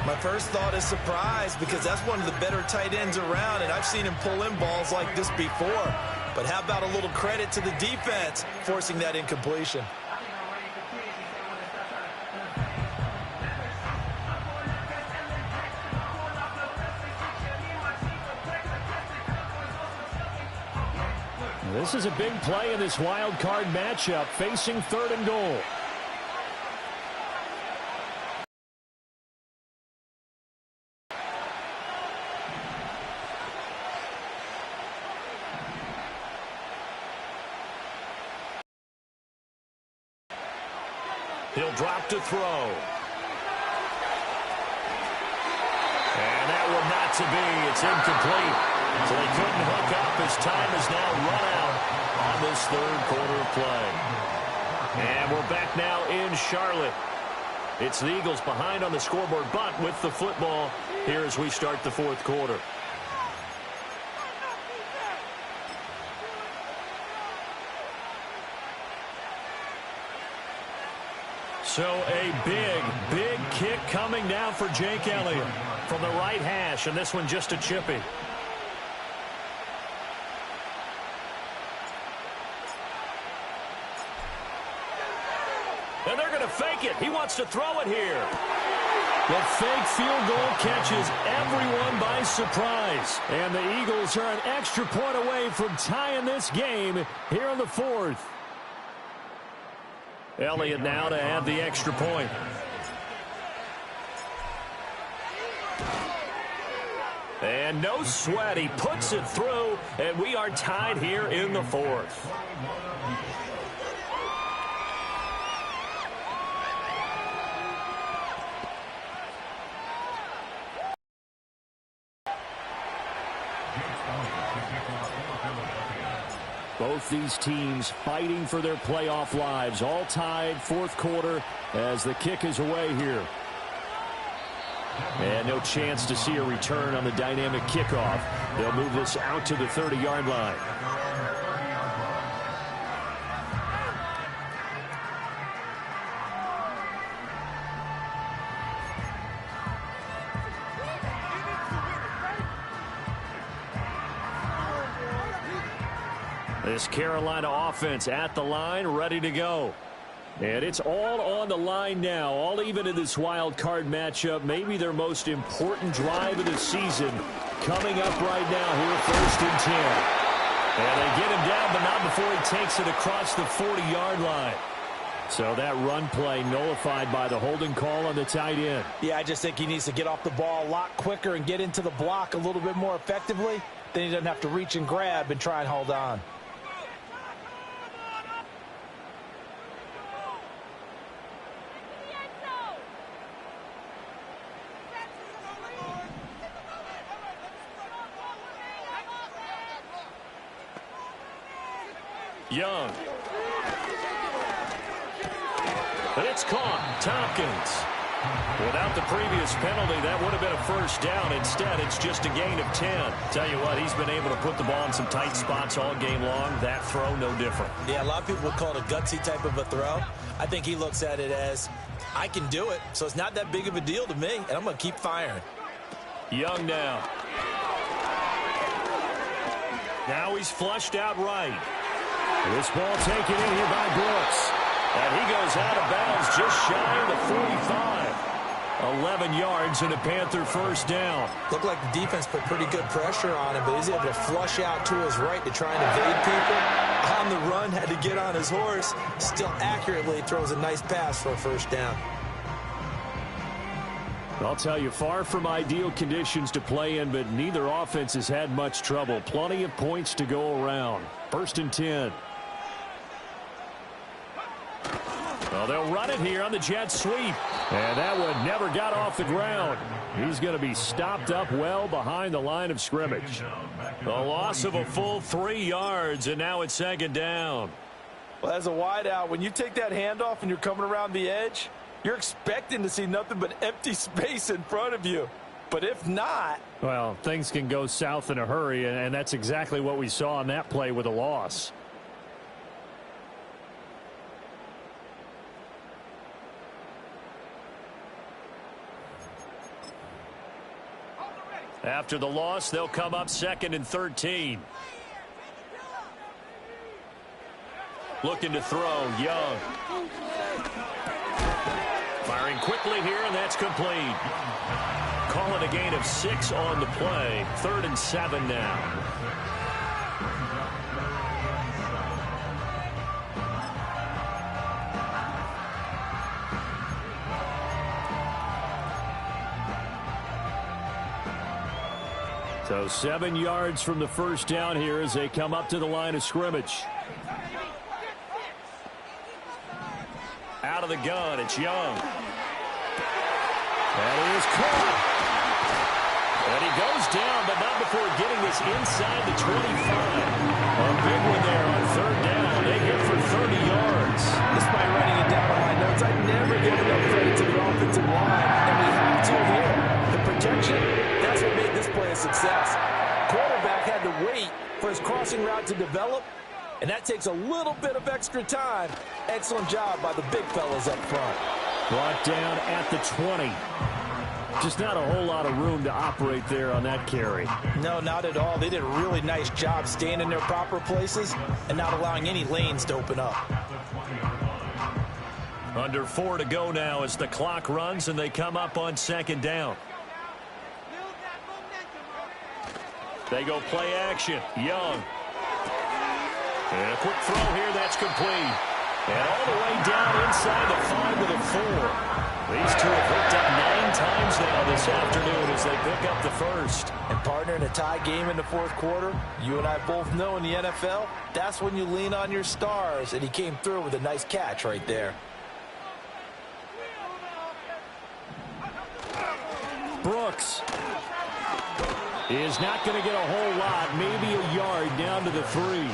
My first thought is surprise, because that's one of the better tight ends around, and I've seen him pull in balls like this before. But how about a little credit to the defense forcing that incompletion? This is a big play in this wild card matchup, facing third and goal. He'll drop to throw. And that will not to be. It's incomplete. So they couldn't hook up as time is now run out on this third quarter of play. And we're back now in Charlotte. It's the Eagles behind on the scoreboard, but with the football here as we start the fourth quarter. So a big kick coming down for Jake Elliott from the right hash, and this one just a chippy. And they're going to fake it. He wants to throw it here. The fake field goal catches everyone by surprise. And the Eagles are an extra point away from tying this game here in the fourth. Elliott now to have the extra point. And no sweat. He puts it through, and we are tied here in the fourth. Both these teams fighting for their playoff lives, all tied fourth quarter as the kick is away here. And no chance to see a return on the dynamic kickoff. They'll move this out to the 30-yard line. This Carolina offense at the line, ready to go. And it's all on the line now, all even in this wild card matchup. Maybe their most important drive of the season coming up right now here, first and 10. And they get him down, but not before he takes it across the 40-yard line. So that run play nullified by the holding call on the tight end. Yeah, I just think he needs to get off the ball a lot quicker and get into the block a little bit more effectively. Then he doesn't have to reach and grab and try and hold on. Young. But it's caught. Tompkins. Without the previous penalty, that would have been a first down. Instead, it's just a gain of 10. Tell you what, he's been able to put the ball in some tight spots all game long. That throw, no different. Yeah, a lot of people would call it a gutsy type of a throw. I think he looks at it as, I can do it, so it's not that big of a deal to me, and I'm going to keep firing. Young now. Now he's flushed out right. This ball taken in here by Brooks. And he goes out of bounds just shy of the 45. 11 yards and a Panther first down. Looked like the defense put pretty good pressure on him, but he's able to flush out to his right to try and evade people. On the run, had to get on his horse. Still accurately throws a nice pass for a first down. I'll tell you, far from ideal conditions to play in, but neither offense has had much trouble. Plenty of points to go around. First and 10. Well, they'll run it here on the jet sweep. And that one never got off the ground. He's going to be stopped up well behind the line of scrimmage. A loss of a full 3 yards, and now it's second down. Well, as a wideout, when you take that handoff and you're coming around the edge, you're expecting to see nothing but empty space in front of you. But if not... Well, things can go south in a hurry, and that's exactly what we saw on that play with a loss. After the loss, they'll come up second and 13. Looking to throw, Young. Firing quickly here, and that's complete. Call it a gain of 6 on the play. 3rd and 7 now. So 7 yards from the first down here as they come up to the line of scrimmage. Out of the gun, it's Young. That is caught. And he goes down, but not before getting this inside the 25. A big one there on 3rd down. They get for 30 yards. Despite writing it down on my notes, I never give enough credit to the offensive line, and we have to here. The protection, that's what made this play a success. Quarterback had to wait for his crossing route to develop, and that takes a little bit of extra time. Excellent job by the big fellas up front. Brought down at the 20. Just not a whole lot of room to operate there on that carry. No, not at all. They did a really nice job staying in their proper places and not allowing any lanes to open up. Under 4 to go now as the clock runs and they come up on 2nd down. They go play action. Young. And a quick throw here, that's complete. And all the way down inside the 5 to the 4. These two have hooked up 9 times now this afternoon as they pick up the first. And partner, in a tie game in the 4th quarter, you and I both know in the NFL, that's when you lean on your stars, and he came through with a nice catch right there. Brooks is not going to get a whole lot, maybe a yard down to the 3.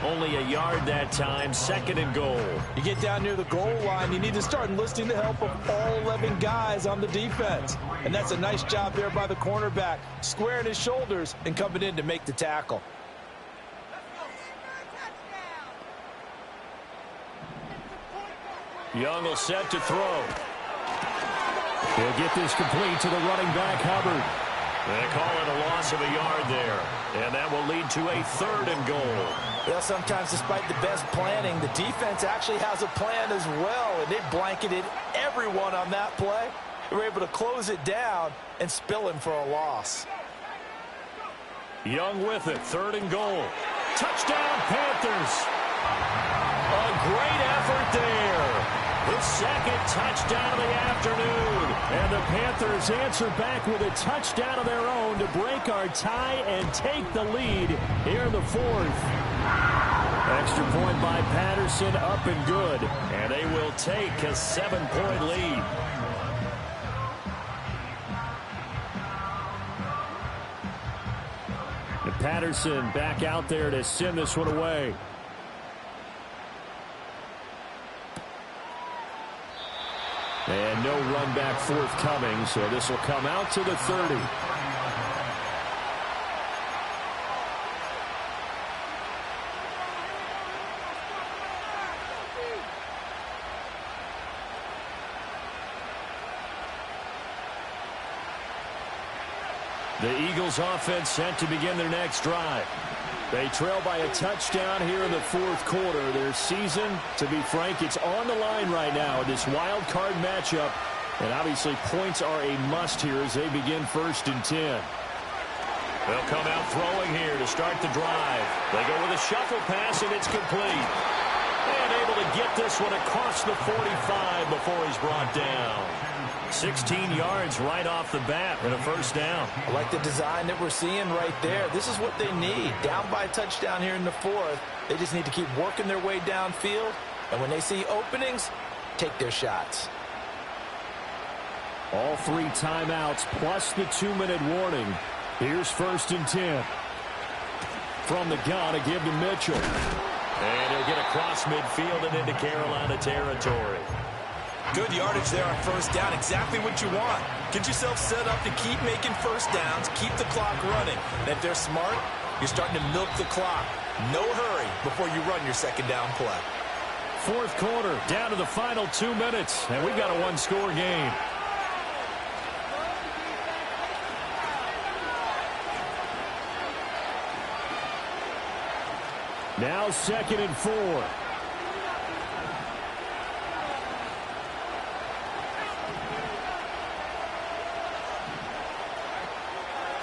Only a yard that time, 2nd and goal. You get down near the goal line, you need to start enlisting the help of all 11 guys on the defense. And that's a nice job there by the cornerback, squaring his shoulders and coming in to make the tackle. Young will set to throw. He'll get this complete to the running back, Hubbard. They call it a loss of a yard there. And that will lead to a 3rd and goal. Well, sometimes despite the best planning, the defense actually has a plan as well, and they blanketed everyone on that play. They were able to close it down and spill him for a loss. Young with it, 3rd and goal. Touchdown, Panthers. A great effort there. His 2nd touchdown of the afternoon. And the Panthers answer back with a touchdown of their own to break our tie and take the lead here in the 4th. Extra point by Patterson, up and good. And they will take a 7-point lead. And Patterson back out there to send this one away. and no run back forthcoming, so this will come out to the 30. The Eagles offense set to begin their next drive. They trail by a touchdown here in the fourth quarter. Their season, to be frank, it's on the line right now in this wild card matchup. And obviously points are a must here as they begin 1st and 10. They'll come out throwing here to start the drive. They go with a shuffle pass, and it's complete. And able to get this one across the 45 before he's brought down. 16 yards right off the bat and a first down. I like the design that we're seeing right there. This is what they need. Down by a touchdown here in the fourth. They just need to keep working their way downfield. And when they see openings, take their shots. All 3 timeouts plus the 2-minute warning. Here's 1st and 10. From the gun, a give to Mitchell. And he'll get across midfield and into Carolina territory. Good yardage there on first down. Exactly what you want. Get yourself set up to keep making first downs, keep the clock running. And if they're smart, you're starting to milk the clock. No hurry before you run your second down play. Fourth quarter, down to the final 2 minutes, and we've got a one-score game. Now 2nd and 4.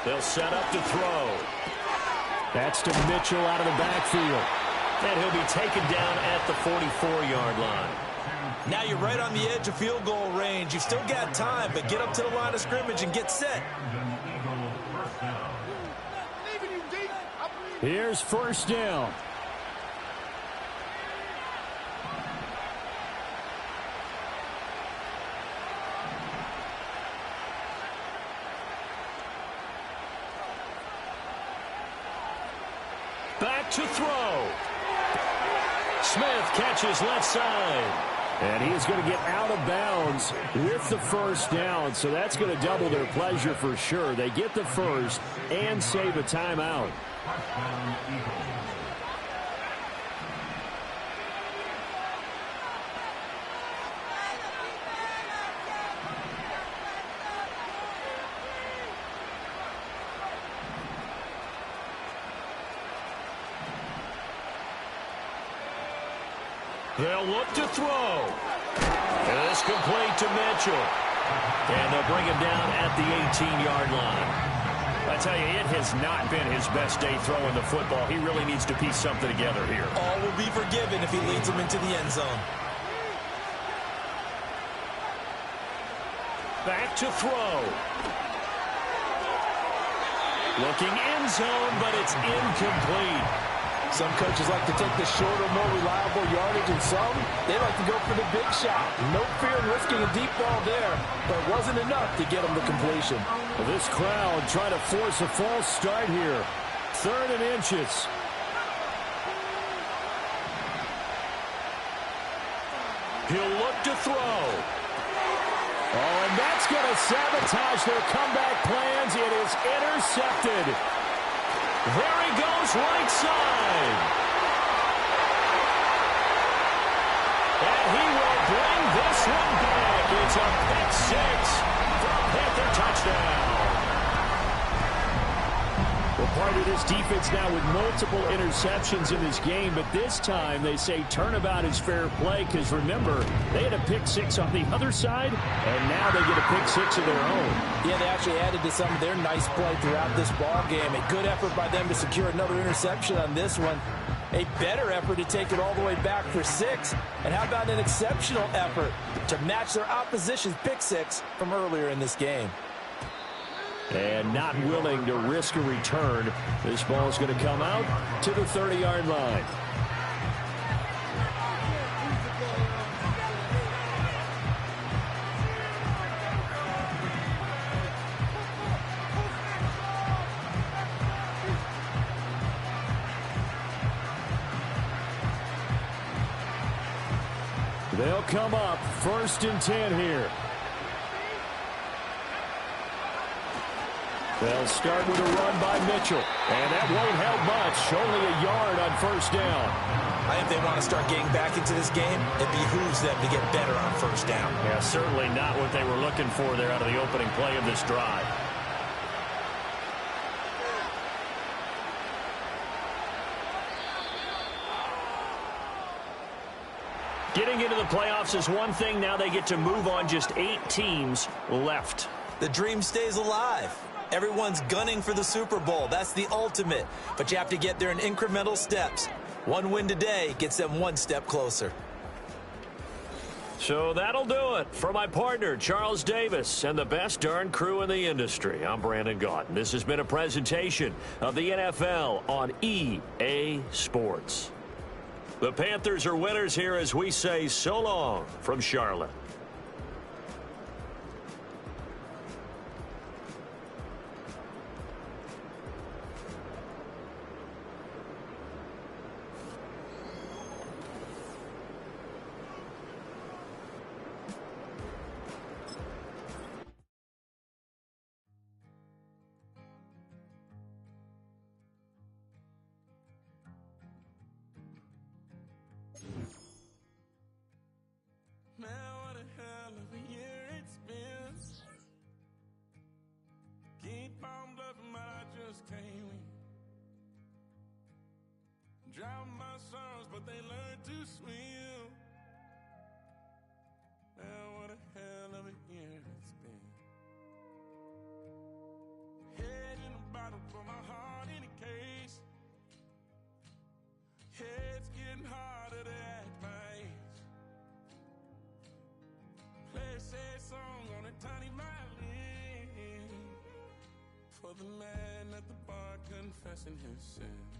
They'll set up to throw. That's to Mitchell out of the backfield. And he'll be taken down at the 44-yard line. Now you're right on the edge of field goal range. You've still got time, but get up to the line of scrimmage and get set. Here's first down. Back to throw. Smith catches left side. And he is going to get out of bounds with the first down, so that's going to double their pleasure for sure. They get the first and save a timeout. They'll look to throw. And it's complete to Mitchell. And they'll bring him down at the 18-yard line. I tell you, it has not been his best day throwing the football. He really needs to piece something together here. All will be forgiven if he leads them into the end zone. Back to throw. Looking end zone, but it's incomplete. Some coaches like to take the shorter, more reliable yardage, and some, they like to go for the big shot. No fear in risking a deep ball there, but it wasn't enough to get them the completion. Well, this crowd trying to force a false start here. 3rd and inches. He'll look to throw. Oh, and that's going to sabotage their comeback plans. It is intercepted. There he goes, right side. And he will bring this one back. It's a pick six for a Panther touchdown. Well, part of this defense now with multiple interceptions in this game, but this time they say turnabout is fair play because, remember, they had a pick six on the other side, and now they get a pick six of their own. Yeah, they actually added to some of their nice play throughout this ball game. A good effort by them to secure another interception on this one. A better effort to take it all the way back for 6. And how about an exceptional effort to match their opposition's pick six from earlier in this game. And not willing to risk a return. This ball is going to come out to the 30-yard line. They'll come up 1st and 10 here. They'll start with a run by Mitchell. And that won't help much. Only a yard on first down. I think they want to start getting back into this game. It behooves them to get better on first down. Yeah, certainly not what they were looking for there out of the opening play of this drive. Getting into the playoffs is one thing. Now they get to move on. Just 8 teams left. The dream stays alive. Everyone's gunning for the Super Bowl. That's the ultimate. But you have to get there in incremental steps. One win today gets them one step closer. So that'll do it for my partner, Charles Davis, and the best darn crew in the industry. I'm Brandon Gaudin. This has been a presentation of the NFL on EA Sports. The Panthers are winners here as we say so long from Charlotte. Drown my songs, but they learn to swim. Man, what a hell of a year it's been. Head in a bottle, put my heart in a case. It's getting harder to act my age. Play a sad song on a tiny violin for the man at the bar confessing his sins.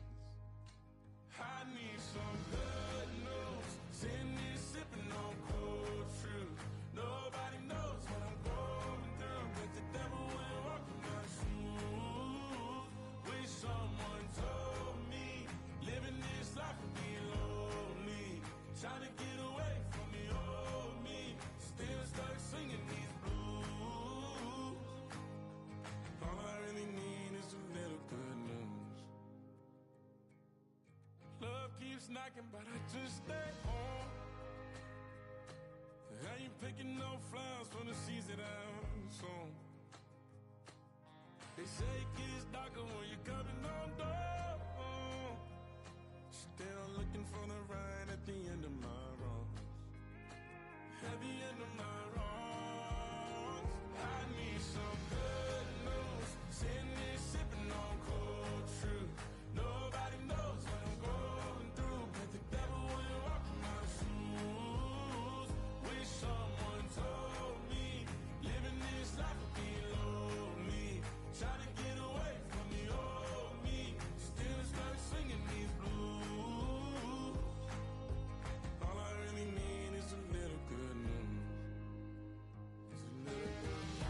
I need some good news. Sitting here sipping on cold truth. Nobody knows what I'm going through, but the devil will walk in my shoes. Wish someone told me living this life would be lonely. Trying to get away from the old me. Still stuck singing these blues. All I really need is a little good news. Love keeps knocking, but I just stay home. I ain't picking no flowers for the seeds that I've sown. They say it gets darker when you're coming on door. Still looking for the right at the end of my wrongs. At the end of my wrongs, I need some good news. Sitting here sipping on cold truth. Nobody knows what I'm going through, but the devil will walk in my shoes. Wish someone told me living this life would be lonely. Trying to get away from the old me. Still stuck singing these blues. All I really need is a little good news. It's a little good news.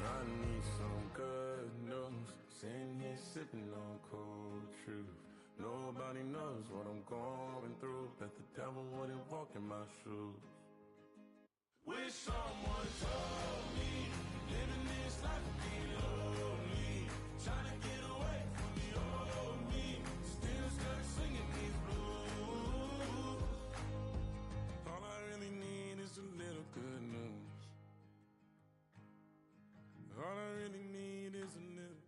I need some good news. Sitting here sipping on cold truth. Nobody knows what I'm going through, but the devil wouldn't walk in my shoes. Wish someone told me living this life would be lonely. Trying to get away from the old me. Still stuck singing these blues. All I really need is a little good news. All I really need is a little.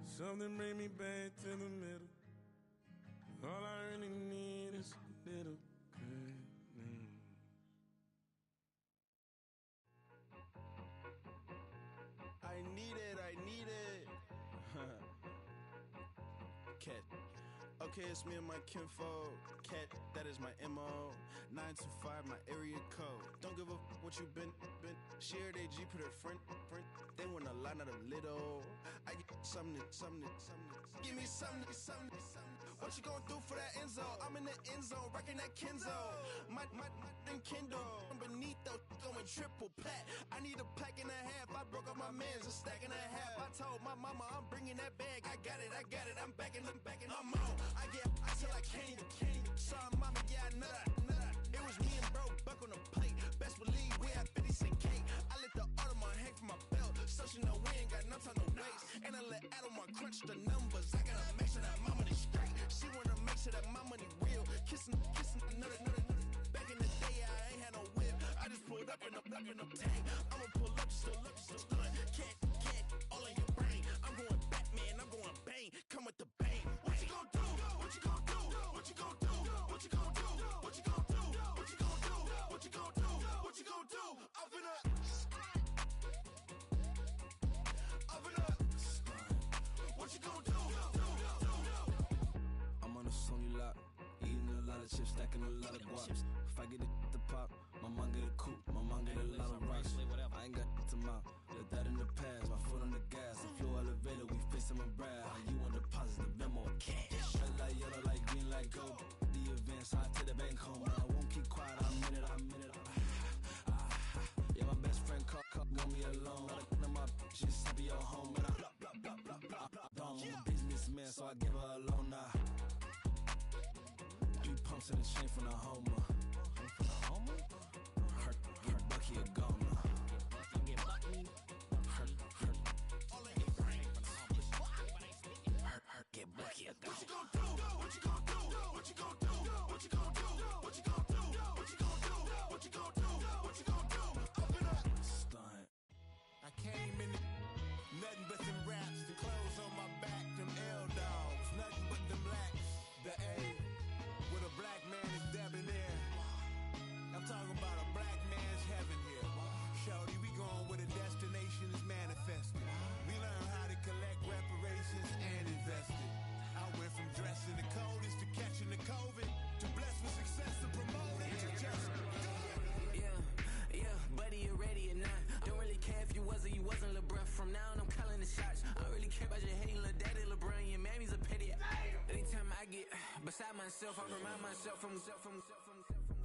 Something bring me back to the middle. All I really need is a little good news. I need it. Okay, it's me and my kinfolk. Cat, that is my MO. 925, my area code. Don't give a what you been. Shared AG, put her friend. They want a lot, not a little. I get something. Give me something. What you gonna do for that Enzo? I'm in the end zone, rocking that Kenzo. My thing Kindle. Beneath though, going triple plat. I need a pack and a half. I broke up my mans, a stack and a half. I told my mama I'm bringing that bag. I got it. I'm backing, I'm on. I get till I can't. Sorry, mama, yeah, I know that. It was me and bro, buck on the plate. Best believe we had 50 cent cake. I let the Audemars hang from my belt, so she know we ain't got no time to waste. And I let Adelmar crunch the numbers. I gotta make sure that my money straight. She wanna make sure that my money real. Kissing another. Back in the day, I ain't had no whip. I just pulled up in the tank. I'ma pull up just to stunt. Can't, all in your brain. I'm going Batman, I'm going bang. Come with the bang. What you gonna do? What you gonna do? What you gonna do? What you gonna do? What you gonna do? What you gonna do? What you gonna do? What you gonna do? I'm finna. What you gonna do? I'm on a Sony lot, eating a lot of chips, stacking a lot of guaps. If I get it the pop, my mom get a coupe, my mom get a lot of rocks. I ain't got to mouth, let that in the past. My foot on the gas, I flew elevator, we facing my brad. How you want deposit the memo or cash? Red light, yellow light, green light, go. The events, I take the bank home. I won't keep quiet, I'm in it. Yeah, my best friend want me alone. None of my bitches happy your home. And I I'm a businessman, so I give her a loan now. 3 pumps in the chain from the Homer. Her Bucky a goner. Get Bucky a goner. What you gonna do? What you gonna do? What you gonna do? What you gonna do? What you gonna do? What you gonna do? What you gonna do? What you gonna do? Open up. Stunt. I came in nothing but them raps, the clothes on my back, them L dogs, nothing but them blacks. The A with a black man is debonair. I'm talking about a black man's heaven here. Shorty, we going where the destination is manifested. We learn how to collect reparations and invest it. I went from dressing the coldest to catching the COVID, to blessed with success to promote it to just do it. Yeah, buddy, you ready or not? Don't really care if you was or you wasn't LeBron. From now on, I'm calling the shots. I don't really care about your hating little daddy LeBron. Your mammy's a pity. Anytime I get beside myself, I remind myself from.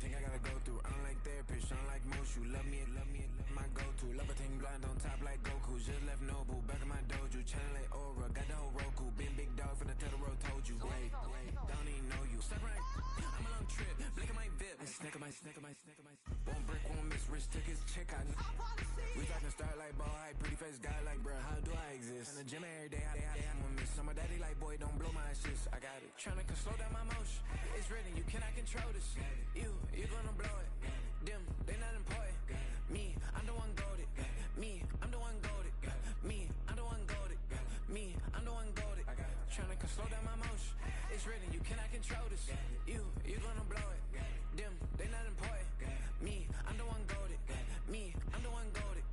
Think I gotta go through. I don't like therapists, I don't like most. You love me, my go-to. Love a thing blind on top like Goku. Just left Nobu, back in my dojo. Channel like Aura, got the whole Roku. Been big dog from the tell the road, told you. Wait, don't even know you. Step right, I'm a long trip. Blink at my VIP. Snack of my. One brick, one miss. Rich took his check out. We talking start like ball hype. Pretty face guy like, bruh, how do I exist? In the gym every day, I'm a miss. I'm a daddy like, boy, don't blow my assist. I got it. Tryna slow down my motion. It's written, you cannot control this. You gonna blow it. Them, they not important. Me, I'm the one goated. Me, I'm the one goated. Me, I'm the one goated. Me, I'm the one goated. Tryna slow down my motion. It's written, you cannot control this. You gonna blow it. Them, they not important. Me, I'm the one goated. Me, I'm the one goated.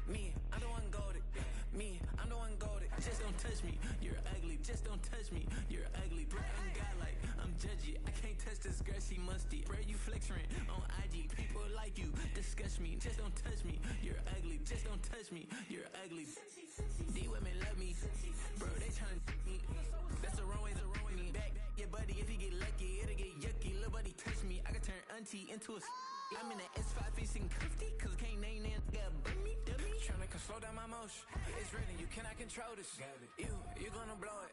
Me, I'm the one goated. Me, I'm the one goated. Just don't touch me, you're ugly. Just don't touch me, you're ugly. Bro, I'm godlike, I'm judgy. I can't touch this girl, she musty. Bro, you flexing on IG. People like you disgust me. Just don't touch me, you're ugly. Just don't touch me, you're ugly. These women love me, bro, they tryna me. That's the wrong way, me. Back your buddy, if he get lucky, it'll get yucky. Little buddy touch me, I can turn auntie into a I'm in the S5 facing comfy, cause can't name that got burn me, dummy. Tryna slow down my motion. It's written, you cannot control this. You gonna blow it.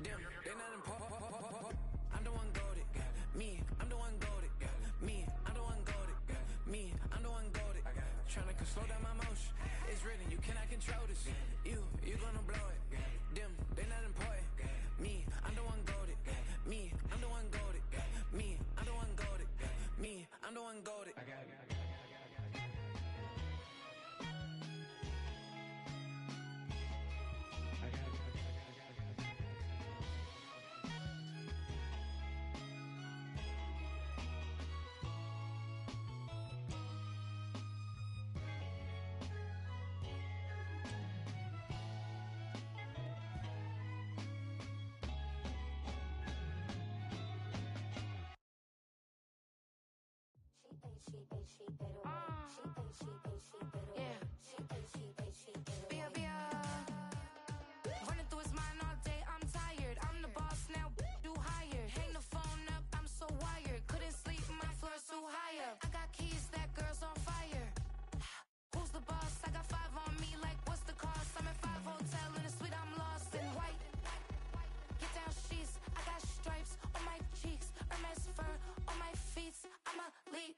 Them, they not important. I'm the one goated. Me, I'm the one goated. Me, I'm the one goated. Me, I'm the one goated. Tryna slow down my motion. It's written, you cannot control this. You gonna blow it. Them, they not important. Me, I'm the one goated. Me, I'm the one goated. Me, I'm the one goated. Me, I'm the one goated. I got it. Running through his mind all day, I'm tired. I'm the boss now, do higher. Hang the phone up, I'm so wired. Couldn't sleep, my floor's too high up. I got keys, that girl's on fire. Who's the boss? I got 5 on me, like what's the cost? I'm at 5 hotel in a suite, I'm lost in white. Get down sheets, I got stripes on my cheeks. Hermes fur on my feet, I'm a lead.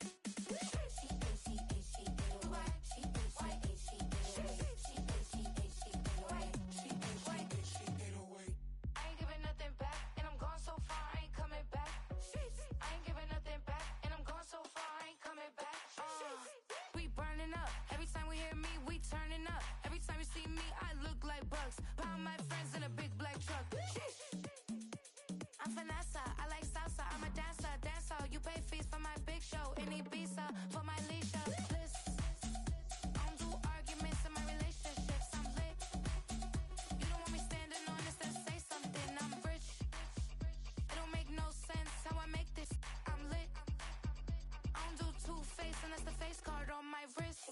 Pound my friends in a big black truck. I'm Vanessa, I like salsa, I'm a dancer, dance all. You pay fees for my big show in Ibiza, for my leisure. Bliss. I don't do arguments in my relationships, I'm lit. You don't want me standing on this, then say something, I'm rich. It don't make no sense how I make this, I'm lit. I don't do two-face unless the face card on my wrist.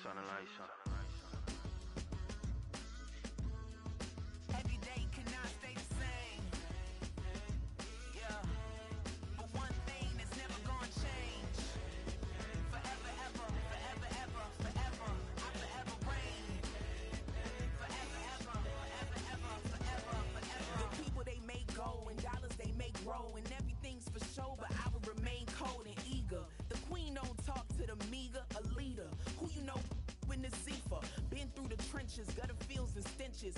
Turn the lights on. Every day cannot stay the same. Yeah. But one thing that's never gonna change. Forever, ever, forever, ever, forever. I forever reign. Forever, ever, forever, ever, forever, forever. The people they make go and dollars they make grow. And everything's for show, but I will remain cold and eager. The queen don't talk to the meager, a leader. Who you know in the Zephyr. Been through the trenches, gutter fields and stenches.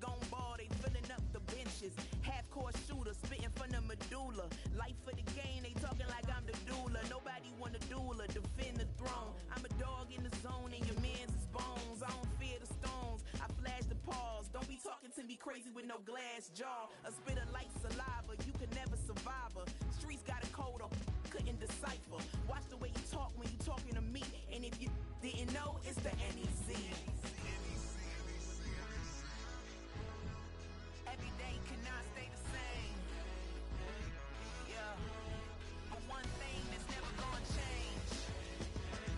Gone ball, they filling up the benches. Half-court shooter, spitting from the medulla. Life for the game, they talking like I'm the doula. Nobody wanna duel her, defend the throne. I'm a dog in the zone and your man's is bones. I don't fear the stones, I flash the paws. Don't be talking to me crazy with no glass jaw. A spit of light saliva, you can never survive her. Streets got a code up, couldn't decipher. Watch the way you talk when you talking to me. And if you didn't know, it's the NEC. Every day cannot stay the same. Yeah. But one thing that's never gonna change.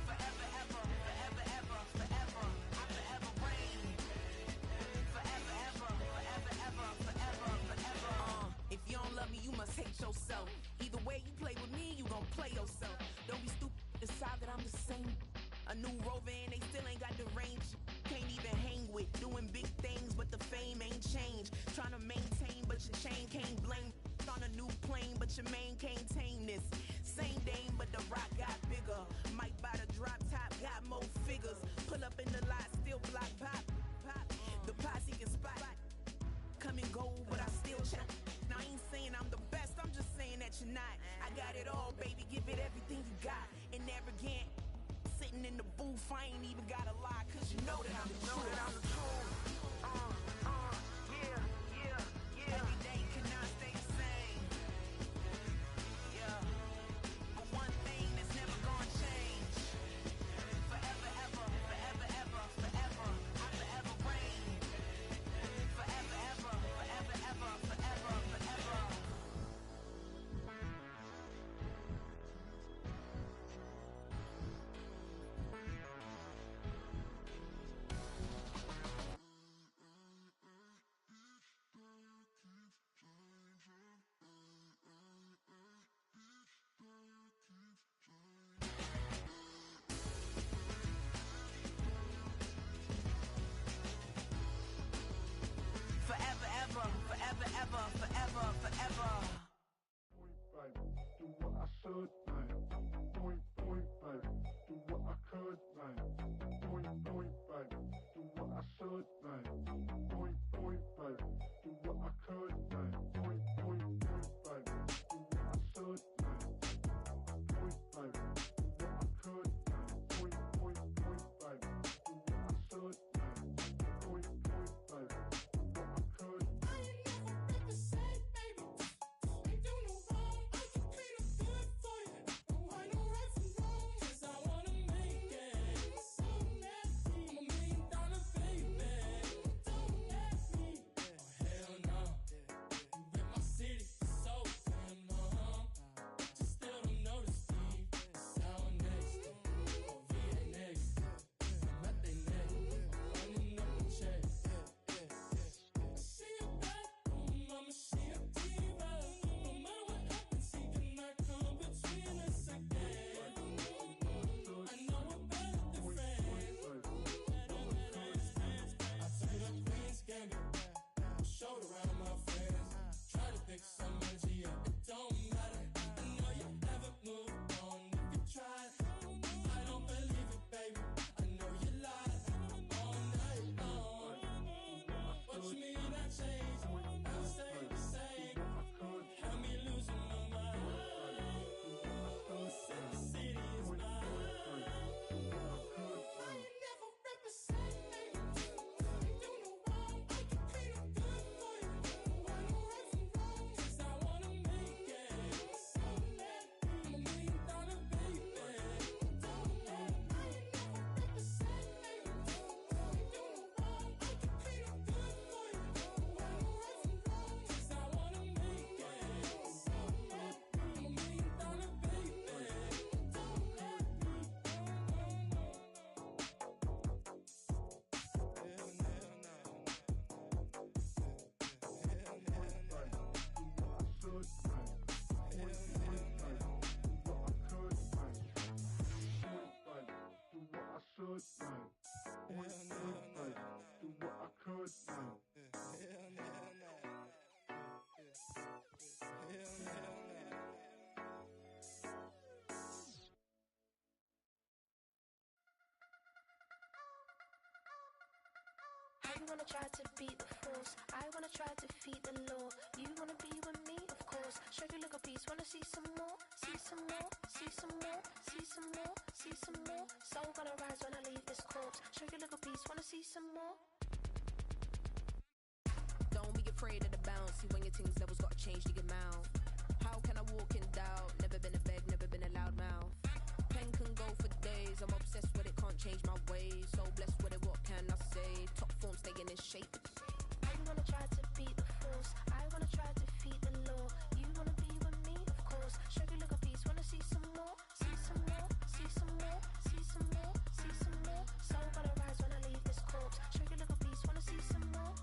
Forever, ever, forever, ever, forever. I forever reign. Forever, ever, forever, ever, forever, forever. If you don't love me, you must hate yourself. Either way you play with me, you gon' play yourself. Don't be stupid, decide that I'm the same. A new Rover and they still ain't got the range. Can't even handle with your main, can't tame this. Same dame, but the rock got bigger. Might buy the drop top, got more figures. Pull up in the lot, still block pop. The posse can spot. Come and go, but I still check. Now I ain't saying I'm the best, I'm just saying that you're not. I got it all, baby, give it everything you got. And arrogant, sitting in the booth, I ain't even gotta lie, cause you know that I'm the truth. Yeah. Every day cannot stay the same. Yeah. But one thing that's never gonna change. Forever, ever, forever, ever, forever. I forever reign. Forever, ever, forever, ever, forever, forever. Forever, ever, forever, ever, forever, forever. Do what I should, man. Point, baby. Do what I could, man. Point, baby. Do what I should, man. Point, baby. Do what I could, man. Point, baby. Do what I should, man. Point, baby. Do what I could, man. Point, baby. Do what I should, man. Point, baby. Do what I could. I ain't never represent, baby. Ain't do no wrong. I can clean up good for you. Don't hide no right from wrong. 'Cause I wanna make it. So nasty. I'm $1 million baby. Don't ask me. Oh hell no. You rip my city so damn long. But you still don't notice me. Sound next. Oh VA next. I'm at they neck. I'm running up the check. She a bad woman, mama, she a diva. No matter what happens, he cannot come between us again. I know we're better than friends. I took it up Queen's Gambit. Showed around my friends. Tried to pick some energy up, it don't matter. I know you never moved on if you tried. I don't believe it, baby. I know you lied all night long. What you mean I changed? I stay the same. Had me losing my mind. Said the city is mine. I ain't never represent, baby. Ain't do no wrong. I can clean up good for you. Don't hide no right from wrong. 'Cause I wanna make it. So nasty. I'm $1 million baby. Don't let me. I ain't never represent, baby. Ain't do no wrong. I can clean up good for you. Don't hide no right from wrong. 'Cause I wanna make it. So nasty. I'm $1 million baby. Don't let me. You wanna try to beat the force, I wanna try to defeat the law. You wanna be with me, of course. Show you little piece, wanna see some more, see some more, see some more, see some more, see some more. Soul gonna rise when I leave this corpse. Show you little piece, wanna see some more. Don't be afraid of the bounce. See when your things levels gotta change to get mouth. How can I walk in doubt? Never been a beg, never been a loud mouth. Pen can go for days. I'm obsessed with it, can't change my ways. So blessed with it, what can I say? Top form staying in shape. You wanna try to beat the force, I wanna try to defeat the law. You wanna be with me, of course. Show you little piece, wanna see some more, see some more, see some more, see some more, see some more. Soul gonna rise when I leave this corpse. Show you little piece, wanna see some more.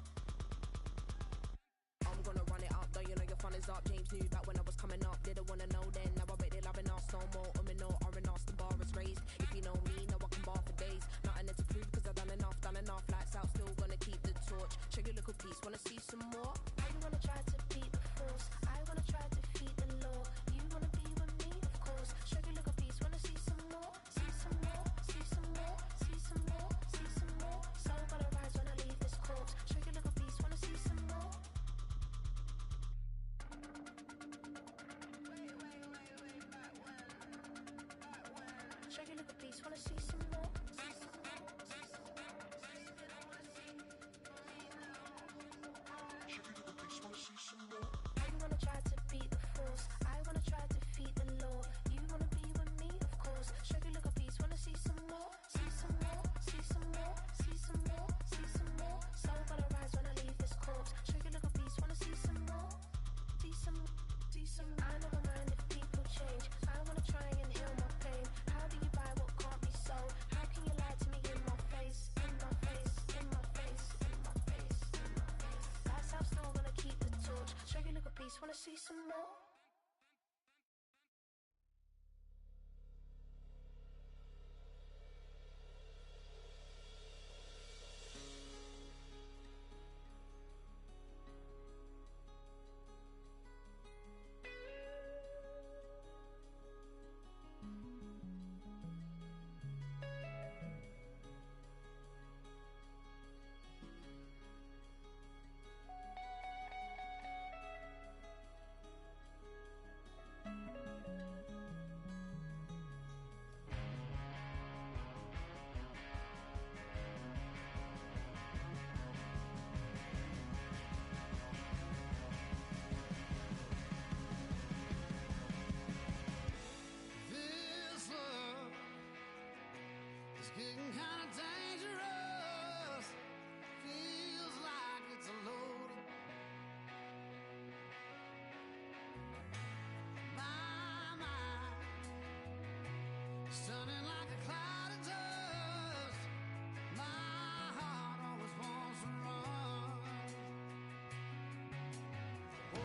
I'm gonna run it up, though you know your fun is up. James knew back when I was coming up. Didn't wanna know then, now I bet they're loving us no more. No R&R, the bar is raised. If you know me, know I can bar for days. Nothing to prove cause I've done enough. Lights out, still gonna keep the torch. Show you little piece, wanna see some more? You wanna try to beat the force, I wanna try to defeat the law. Please wanna see some more? Getting kind of dangerous. Feels like it's a load. My mind stunning like a cloud of dust. My heart always wants to run. Oh,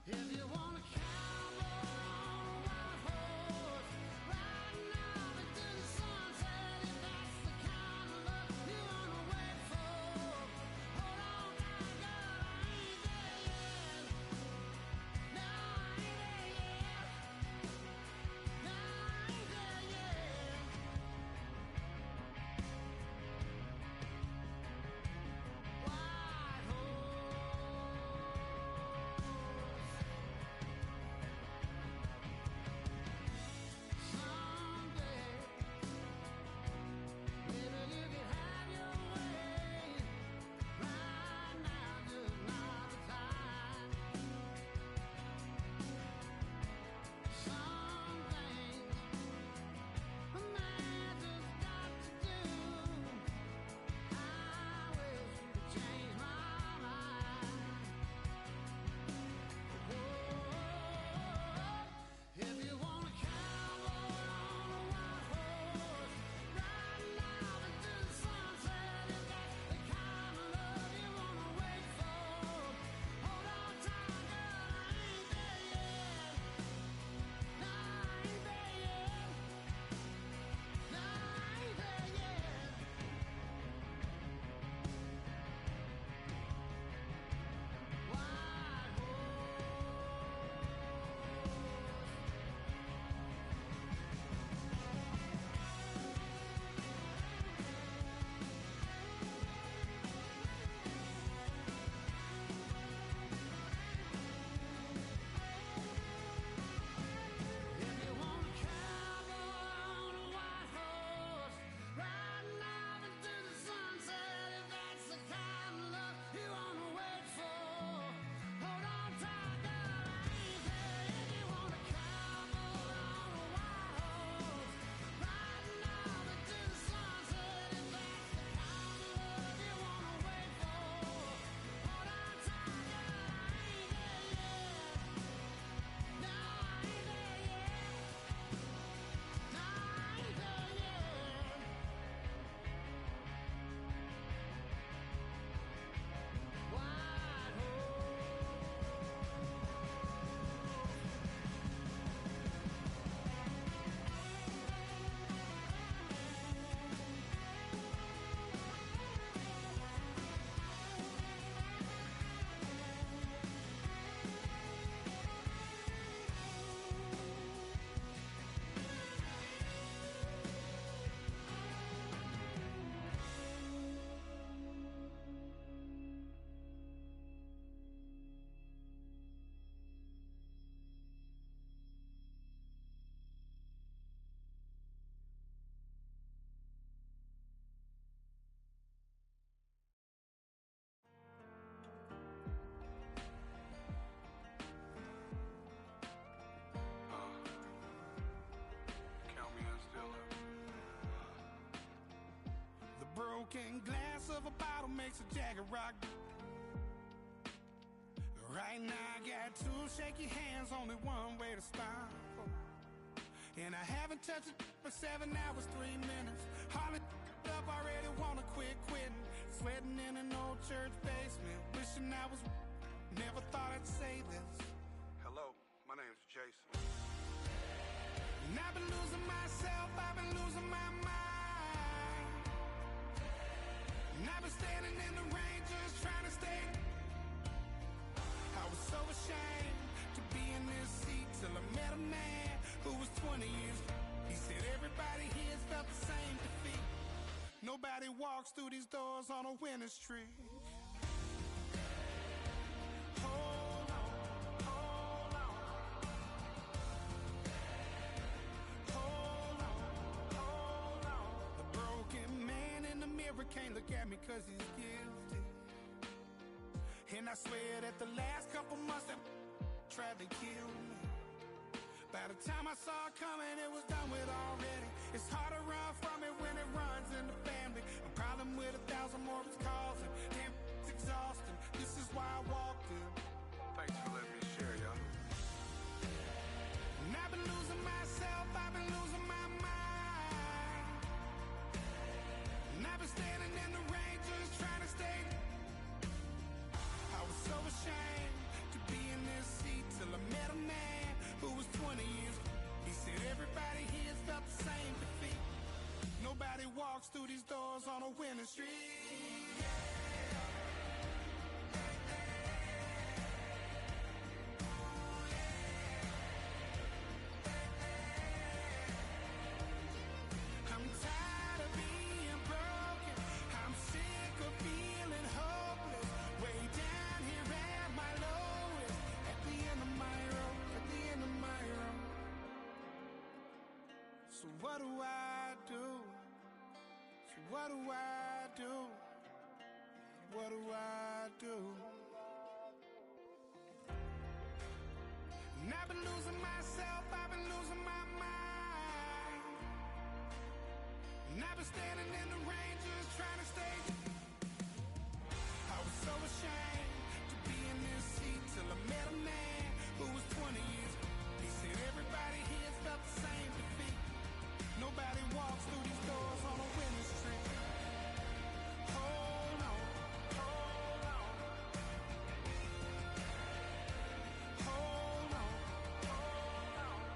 if you want to cowboy on a wild horse, riding out into the sunset, if that's the kind of love you wanna wait for, hold on tight, girl, I ain't there yet. No, I ain't there yet. No, I ain't there yet. White someday, maybe you could have your way. Right now, just not the time. Some things a man just got to do. I wish you could change my mind. If you want a cowboy on a wild horse, riding out into the sunset, if that's the kind of love you wanna wait for, hold on tight, girl, I ain't there yet. No, I ain't there yet. No, I ain't there yet. White If you want a cowboy on a white horse, riding out into the sunset, if that's the kind of love you wanna wait for, hold on tight, girl, I ain't there. If you want a cowboy on a white horse, riding out into the sunset, if that's the kind of love you wanna wait for, hold on tight, girl, I ain't there yet. No, I ain't there yet. No, I ain't there yet. White Count me in still. The broken glass of a bottle makes a Jagger rock. Right now I got two shaky hands, only one way to stop. And I haven't touched it for 7 hours, 3 minutes. Hardly up, already wanna quitting. Sweating in an old church basement, wishing I was been losing my mind. And I've been standing in the rain just trying to stay. I was so ashamed to be in this seat till I met a man who was 20 years. He said everybody here's felt the same defeat. Nobody walks through these doors on a winning streak. Hold on, hold on. Hold on, hold on. The broken man in the mirror can't look at me 'cause he's guilty. And I swear that the last couple months that tried to kill me. By the time I saw it coming, it was done with already. It's hard to run from it when it runs in the family. A problem with 1,000 more it's causing. Damn, it's exhausting. This is why I walked in. Thanks for letting me share, y'all. And I've been losing myself, I've been losing my mind. And I've been standing in the rain just trying to stay. I was so ashamed to be in this seat till I met a man who was 20 years. He said everybody here's felt the same defeat. Nobody walks through these doors on a winning streak. I'm tired of being broken. I'm sick of feeling hopeless. Way down here at my lowest. At the end of my road, at the end of my road. So what do I do? So what do I do? What do I do? And I've been losing myself, I've been losing my mind. And I've been standing in the rain just trying to stay. I was so ashamed to be in this seat till I met a man who was 20 years. He said everybody here's felt the same defeat. Nobody walks through these doors on a winning streak. Hold on, hold on. Hold on, hold on.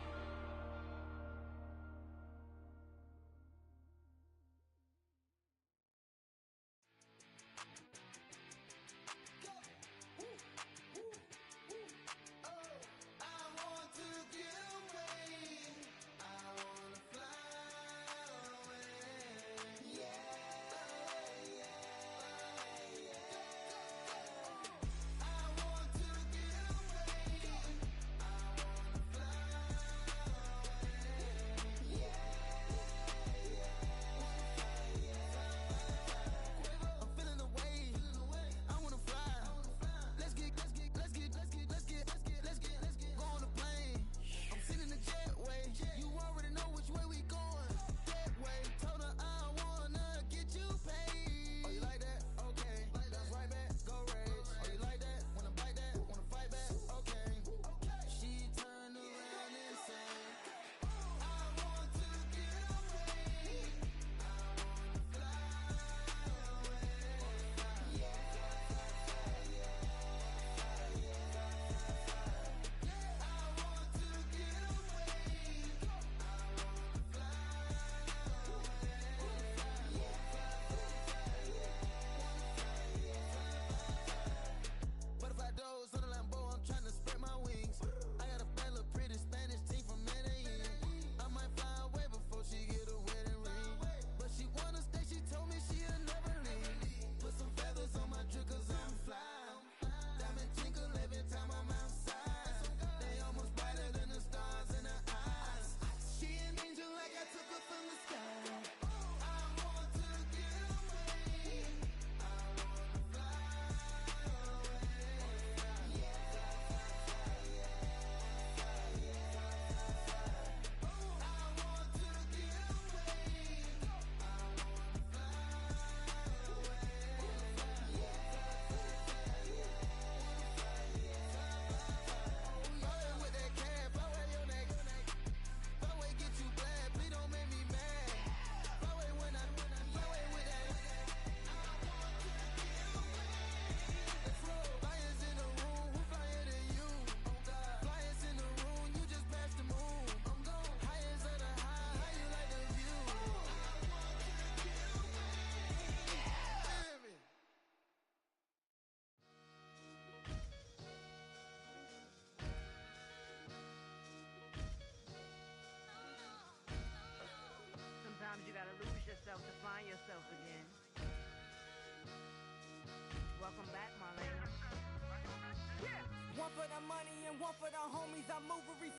one for the homies, I move